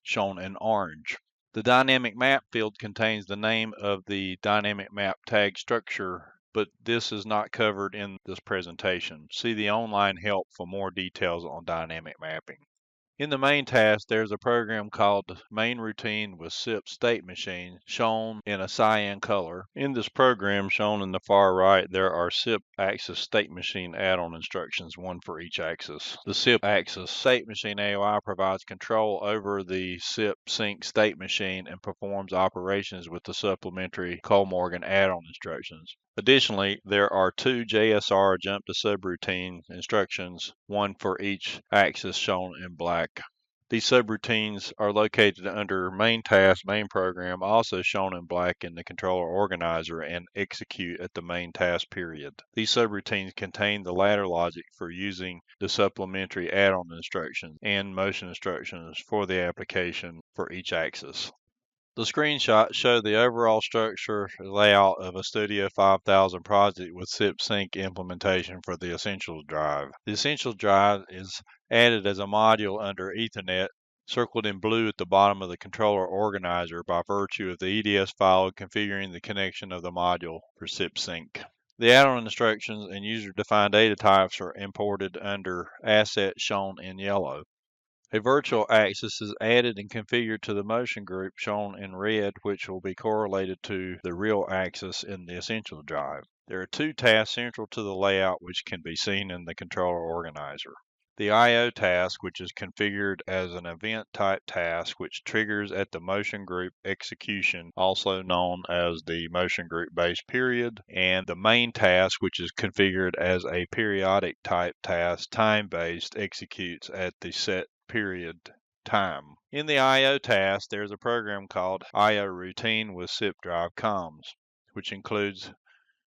Speaker 1: shown in orange. The dynamic map field contains the name of the dynamic map tag structure but this is not covered in this presentation. See the online help for more details on dynamic mapping. In the main task, there's a program called Main Routine with CIP State Machine, shown in a cyan color. In this program, shown in the far right, there are CIP Axis State Machine add-on instructions, one for each axis. The CIP Axis State Machine AOI provides control over the CIP Sync State Machine and performs operations with the supplementary Kollmorgen add-on instructions. Additionally, there are two JSR jump to subroutine instructions, one for each axis shown in black. These subroutines are located under main task, main program, also shown in black in the controller organizer, and execute at the main task period. These subroutines contain the ladder logic for using the supplementary add-on instructions and motion instructions for the application for each axis. The screenshots show the overall structure layout of a Studio 5000 project with CIP Sync implementation for the Essentials drive. The Essentials drive is added as a module under Ethernet, circled in blue at the bottom of the controller organizer by virtue of the EDS file configuring the connection of the module for CIP Sync. The add-on instructions and user-defined data types are imported under Assets shown in yellow. A virtual axis is added and configured to the motion group shown in red, which will be correlated to the real axis in the Essentials drive. There are two tasks central to the layout which can be seen in the controller organizer. The I/O task, which is configured as an event type task which triggers at the motion group execution, also known as the motion group base period, and the main task, which is configured as a periodic type task, time-based, executes at the set period time. In the I/O task, there's a program called I/O Routine with CIP Drive Comms, which includes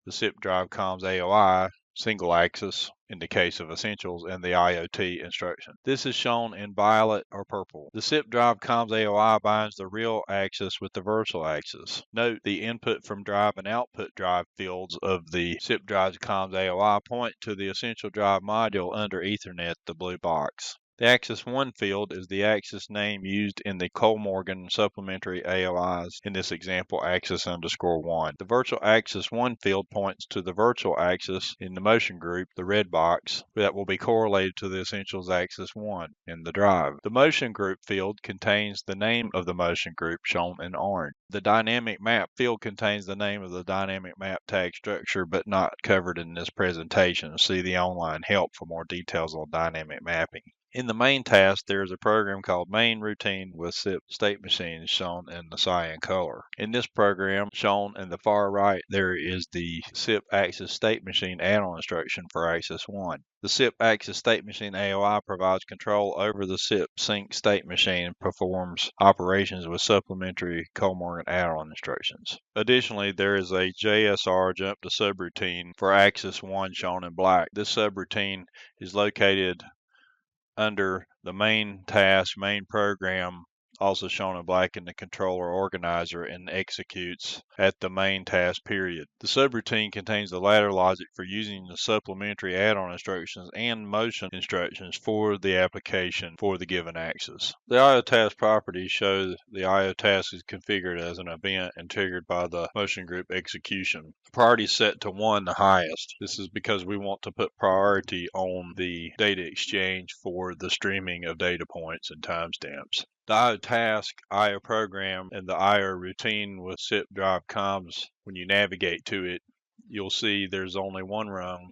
Speaker 1: the CIP Drive Comms AOI, single axis in the case of Essentials, and the IoT instruction. This is shown in violet or purple. The CIP Drive Comms AOI binds the real axis with the virtual axis. Note the input from drive and output drive fields of the CIP Drive Comms AOI point to the Essential Drive module under Ethernet, the blue box. The Axis 1 field is the axis name used in the Kollmorgen supplementary AOIs, in this example axis_1. The virtual axis 1 field points to the virtual axis in the motion group, the red box, that will be correlated to the Essentials axis 1 in the drive. The motion group field contains the name of the motion group shown in orange. The dynamic map field contains the name of the dynamic map tag structure but not covered in this presentation. See the online help for more details on dynamic mapping. In the main task, there is a program called Main Routine with CIP State Machines shown in the cyan color. In this program, shown in the far right, there is the CIP Axis State Machine add-on instruction for Axis 1. The CIP Axis State Machine AOI provides control over the CIP Sync State Machine and performs operations with supplementary Kollmorgen add-on instructions. Additionally, there is a JSR jump to subroutine for Axis 1 shown in black. This subroutine is located under the main task, main program, also shown in black in the controller organizer, and executes at the main task period. The subroutine contains the ladder logic for using the supplementary add-on instructions and motion instructions for the application for the given axis. The I/O task properties show the I/O task is configured as an event and triggered by the motion group execution. The priority is set to 1, the highest. This is because we want to put priority on the data exchange for the streaming of data points and timestamps. The I/O task, I/O program, and the I/O routine with CIP Drive Comms, when you navigate to it, you'll see there's only one rung,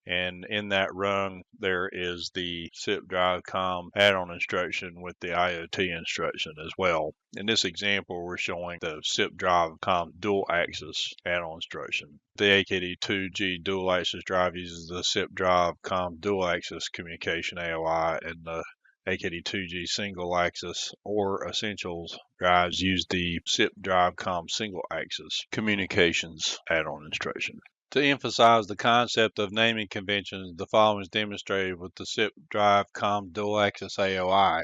Speaker 1: and in that rung there is the CIP Drive Comm add-on instruction with the IoT instruction as well. In this example, we're showing the CIP Drive Comm dual axis add-on instruction. The AKD2G dual axis drive uses the CIP Drive Comm dual axis communication AOI, and the AKD2G single axis or Essentials drives use the CIP Drive Comm single axis communications add-on instruction. To emphasize the concept of naming conventions, the following is demonstrated with the CIP Drive Comm dual axis AOI.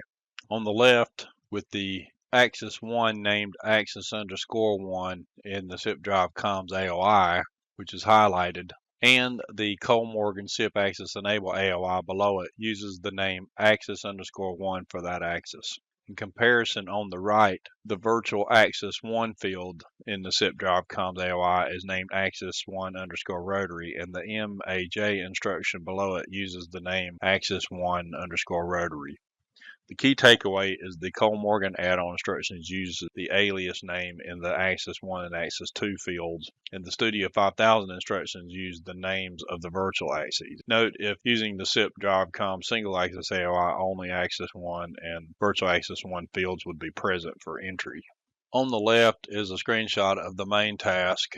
Speaker 1: On the left, with the axis 1 named axis_1 in the CIP Drive Comms AOI, which is highlighted, and the Kollmorgen CIP Axis Enable AOI below it uses the name axis_1 for that axis. In comparison, on the right, the virtual axis 1 field in the SIP drive comms AOI is named axis 1 underscore rotary, and the MAJ instruction below it uses the name axis 1 underscore rotary. The key takeaway is the Kollmorgen add-on instructions use the alias name in the Axis 1 and Axis 2 fields, and the Studio 5000 instructions use the names of the virtual axes. Note, if using the SIP drive.com single axis AOI, only Axis 1 and virtual Axis 1 fields would be present for entry. On the left is a screenshot of the main task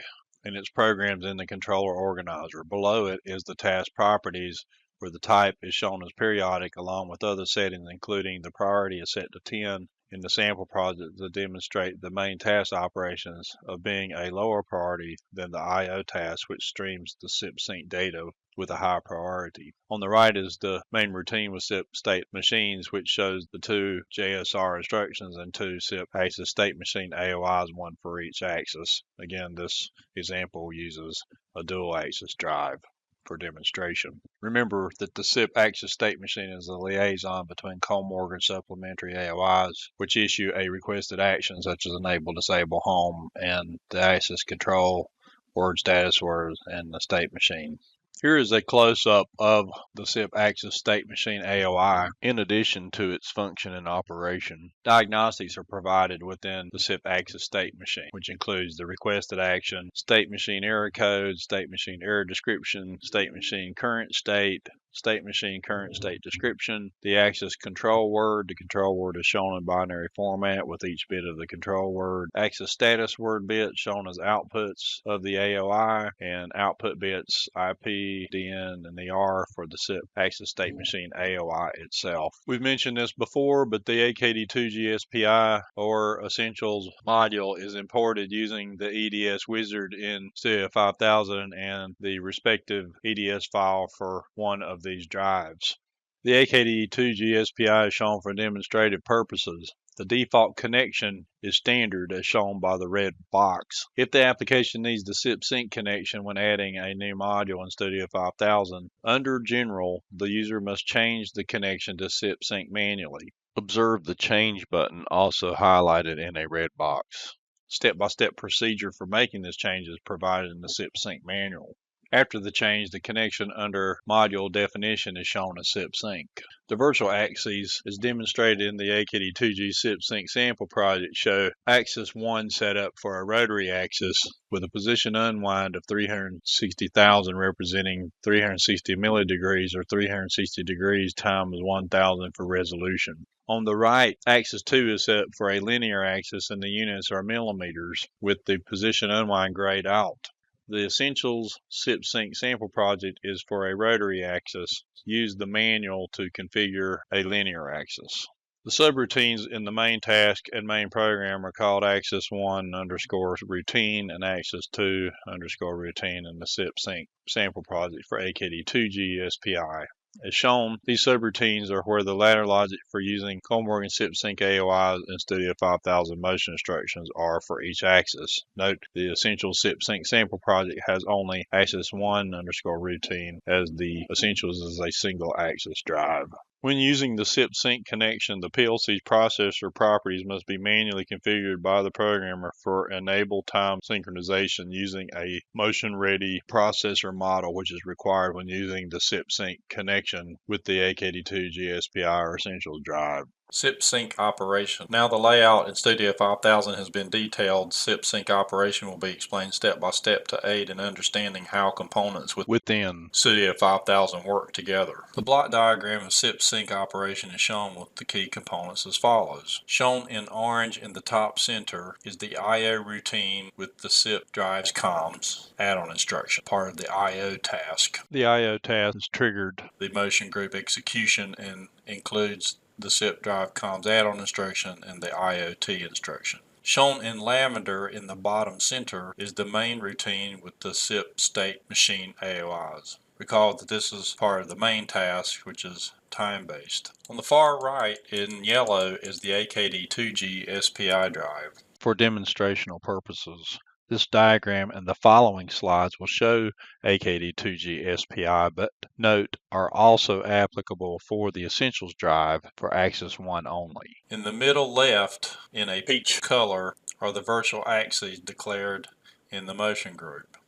Speaker 1: and its programs in the controller organizer. Below it is the task properties, where the type is shown as periodic along with other settings, including the priority is set to 10 in the sample project to demonstrate the main task operations of being a lower priority than the I/O task, which streams the CIP Sync data with a high priority. On the right is the main routine with CIP state machines, which shows the 2 JSR instructions and 2 CIP axis state machine AOIs, one for each axis. Again, this example uses a dual axis drive for demonstration. Remember that the CIP axis state machine is a liaison between Kollmorgen supplementary AOIs, which issue a requested action such as enable, disable, home, and the axis control, word status words, and the state machine. Here is a close-up of the CIP axis state machine AOI in addition to its function and operation. Diagnostics are provided within the CIP axis state machine, which includes the requested action, state machine error code, state machine error description, state machine current state machine current state description, the axis control word. The control word is shown in binary format with each bit of the control word. Axis status word bits shown as outputs of the AOI, and output bits IP, DN, and the R for the CIP axis state machine AOI itself. We've mentioned this before, but the AKD2G SPI or Essentials module is imported using the EDS wizard in Studio 5000 and the respective EDS file for one of these drives. The AKD2G SPI is shown for demonstrative purposes. The default connection is standard as shown by the red box. If the application needs the CIP Sync connection when adding a new module in Studio 5000, under General, the user must change the connection to CIP Sync manually. Observe the Change button also highlighted in a red box. Step-by-step procedure for making this change is provided in the CIP Sync manual. After the change, the connection under module definition is shown as CIP Sync. The virtual axes, as demonstrated in the AKD2G CIP Sync sample project, show axis 1 set up for a rotary axis with a position unwind of 360,000 representing 360 millidegrees or 360 degrees times 1,000 for resolution. On the right, axis 2 is set up for a linear axis and the units are millimeters with the position unwind grayed out. The Essentials CIP Sync sample project is for a rotary axis. Use the manual to configure a linear axis. The subroutines in the main task and main program are called axis 1 underscore routine and axis 2 underscore routine in the CIP Sync sample project for AKD2G SPI. As shown, these subroutines are where the ladder logic for using Kollmorgen CIP Sync AOIs and Studio 5000 motion instructions are for each axis. Note, the Essentials CIP Sync sample project has only axis 1 underscore routine, as the Essentials is a single axis drive. When using the CIP Sync connection, the PLC's processor properties must be manually configured by the programmer for enable time synchronization using a motion-ready processor model, which is required when using the CIP Sync connection with the AKD2G SPI or Essentials drive. CIP Sync operation. Now the layout in Studio 5000 has been detailed. CIP Sync operation will be explained step by step to aid in understanding how components within Studio 5000 work together. The block diagram of CIP Sync operation is shown with the key components as follows. Shown in orange in the top center is the I/O routine with the CIP drives comms add-on instruction, part of the I/O task. The I/O task is triggered the motion group execution and includes the CIP drive comms add-on instruction and the IoT instruction. Shown in lavender in the bottom center is the main routine with the CIP state machine AOIs. Recall that this is part of the main task, which is time-based. On the far right in yellow is the AKD2G SPI drive. For demonstrational purposes, This diagram and the following slides will show AKD2G SPI, but note are also applicable for the Essentials drive for Axis 1 only. In the middle left, in a peach color, are the virtual axes declared in the motion group.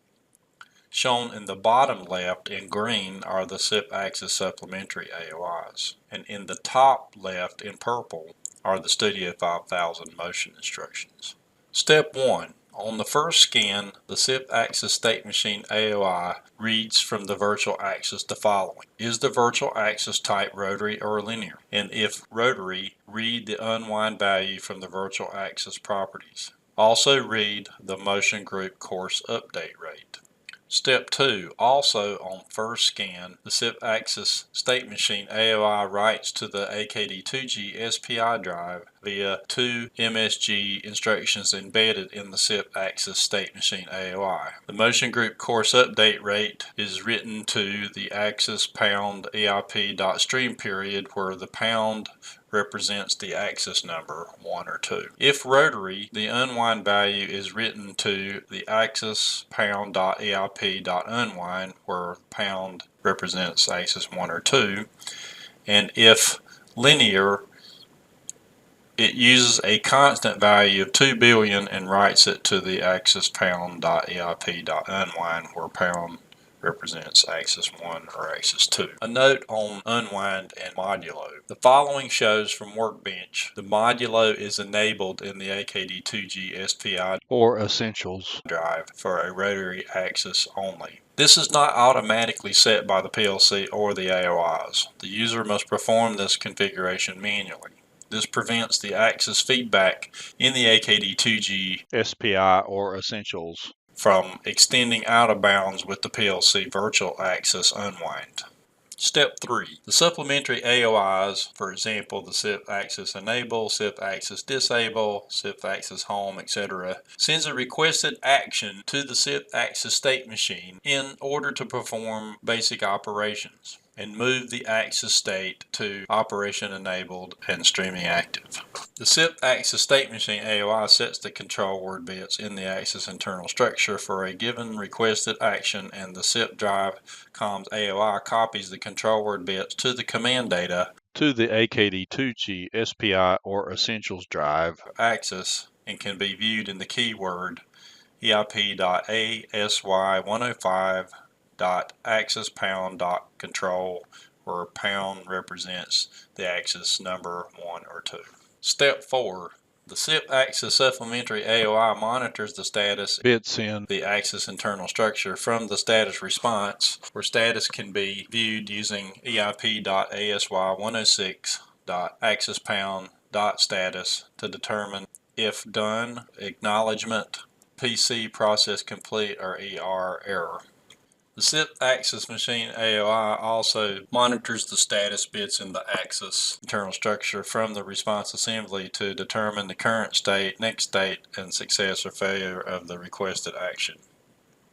Speaker 1: Shown in the bottom left in green are the CIP axis supplementary AOIs, and in the top left in purple are the Studio 5000 motion instructions. Step 1. On the first scan, the CIP axis state machine AOI reads from the virtual axis the following. Is the virtual axis type rotary or linear? And if rotary, read the unwind value from the virtual axis properties. Also read the motion group course update rate. Step 2. Also on first scan, the CIP axis state machine AOI writes to the AKD2G SPI drive via two MSG instructions embedded in the CIP axis state machine AOI. The motion group course update rate is written to the axis pound EIP.stream period, where the pound represents the axis number 1 or 2. If rotary, the unwind value is written to the axis pound.eip.unwind, where pound represents axis 1 or 2. And if linear, it uses a constant value of 2 billion and writes it to the axis pound.eip.unwind, where pound represents axis 1 or axis 2. A note on unwind and modulo. The following shows from Workbench. The modulo is enabled in the AKD2G SPI or Essentials drive for a rotary axis only. This is not automatically set by the PLC or the AOIs. The user must perform this configuration manually. This prevents the axis feedback in the AKD2G SPI or Essentials from extending out of bounds with the PLC virtual axis unwind. Step 3. The supplementary AOIs, for example, the CIP axis enable, CIP axis disable, CIP axis home, etc., sends a requested action to the CIP axis state machine in order to perform basic operations and move the axis state to operation enabled and streaming active. The CIP axis state machine AOI sets the control word bits in the axis internal structure for a given requested action, and the CIP drive comms AOI copies the control word bits to the command data to the AKD2G SPI or Essentials drive axis and can be viewed in the keyword EIP.ASY105.axis pound.control, where pound represents the axis number 1 or 2. Step 4. The CIP axis supplementary AOI monitors the status bits in the axis internal structure from the status response, where status can be viewed using EIP.ASY106.axis pound.status to determine if done, acknowledgement, PC process complete, or ER error. The CIP axis machine AOI also monitors the status bits in the axis internal structure from the response assembly to determine the current state, next state, and success or failure of the requested action.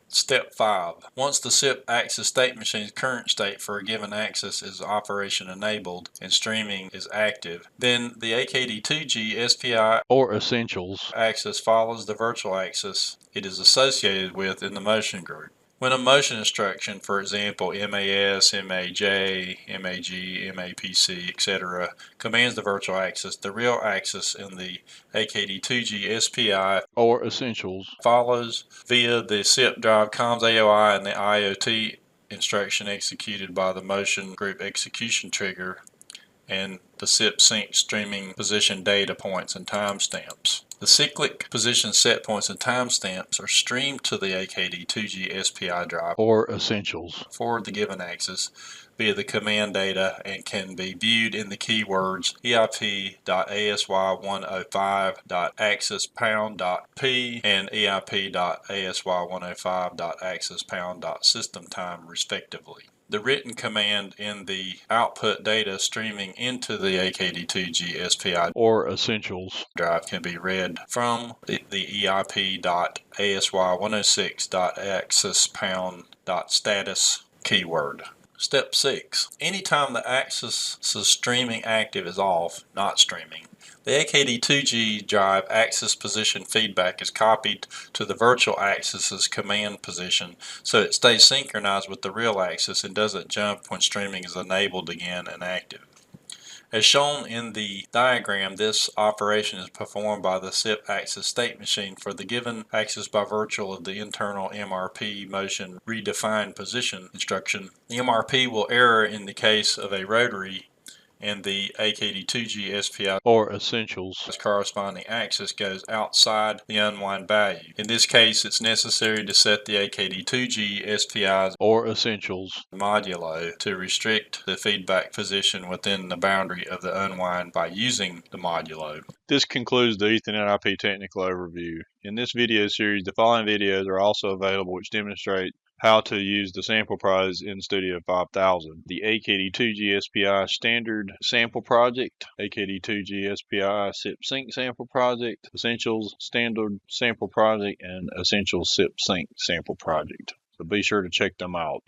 Speaker 1: Step 5. Once the CIP axis state machine's current state for a given axis is operation enabled and streaming is active, then the AKD2G SPI or Essentials axis follows the virtual axis it is associated with in the motion group. When a motion instruction, for example MAS, MAJ, MAG, MAPC, etc., commands the virtual axis, the real axis in the AKD2G SPI or Essentials follows via the CIP drive comms AOI and the IoT instruction executed by the motion group execution trigger and the CIP Sync streaming position data points and timestamps. The cyclic position set points and timestamps are streamed to the AKD2G SPI drive or Essentials for the given axis via the command data and can be viewed in the keywords EIP.ASY105.axis pound.p and EIP.ASY105.axis pound.system time respectively. The written command in the output data streaming into the AKD2G SPI or Essentials drive can be read from the EIP.ASY106.axis pound.status keyword. Step 6. Anytime the axis streaming active is off, not streaming,
Speaker 2: The AKD2G drive axis position feedback is copied to the virtual axis's command position so it stays synchronized with the real axis and doesn't jump when streaming is enabled again and active. As shown in the diagram, this operation is performed by the CIP axis state machine for the given axis by virtue of the internal MRP motion redefined position instruction. The MRP will error in the case of a rotary and the AKD2G SPI
Speaker 1: or Essentials
Speaker 2: corresponding axis goes outside the unwind value. In this case, it's necessary to set the AKD2G SPI's
Speaker 1: or Essentials
Speaker 2: modulo to restrict the feedback position within the boundary of the unwind by using the modulo.
Speaker 1: This concludes the Ethernet IP technical overview. In this video series, the following videos are also available which demonstrate how to use the sample prize in Studio 5000. The AKD2G SPI Standard Sample Project, AKD2G SPI CIP Sync Sample Project, Essentials Standard Sample Project, and Essentials CIP Sync Sample Project. So be sure to check them out.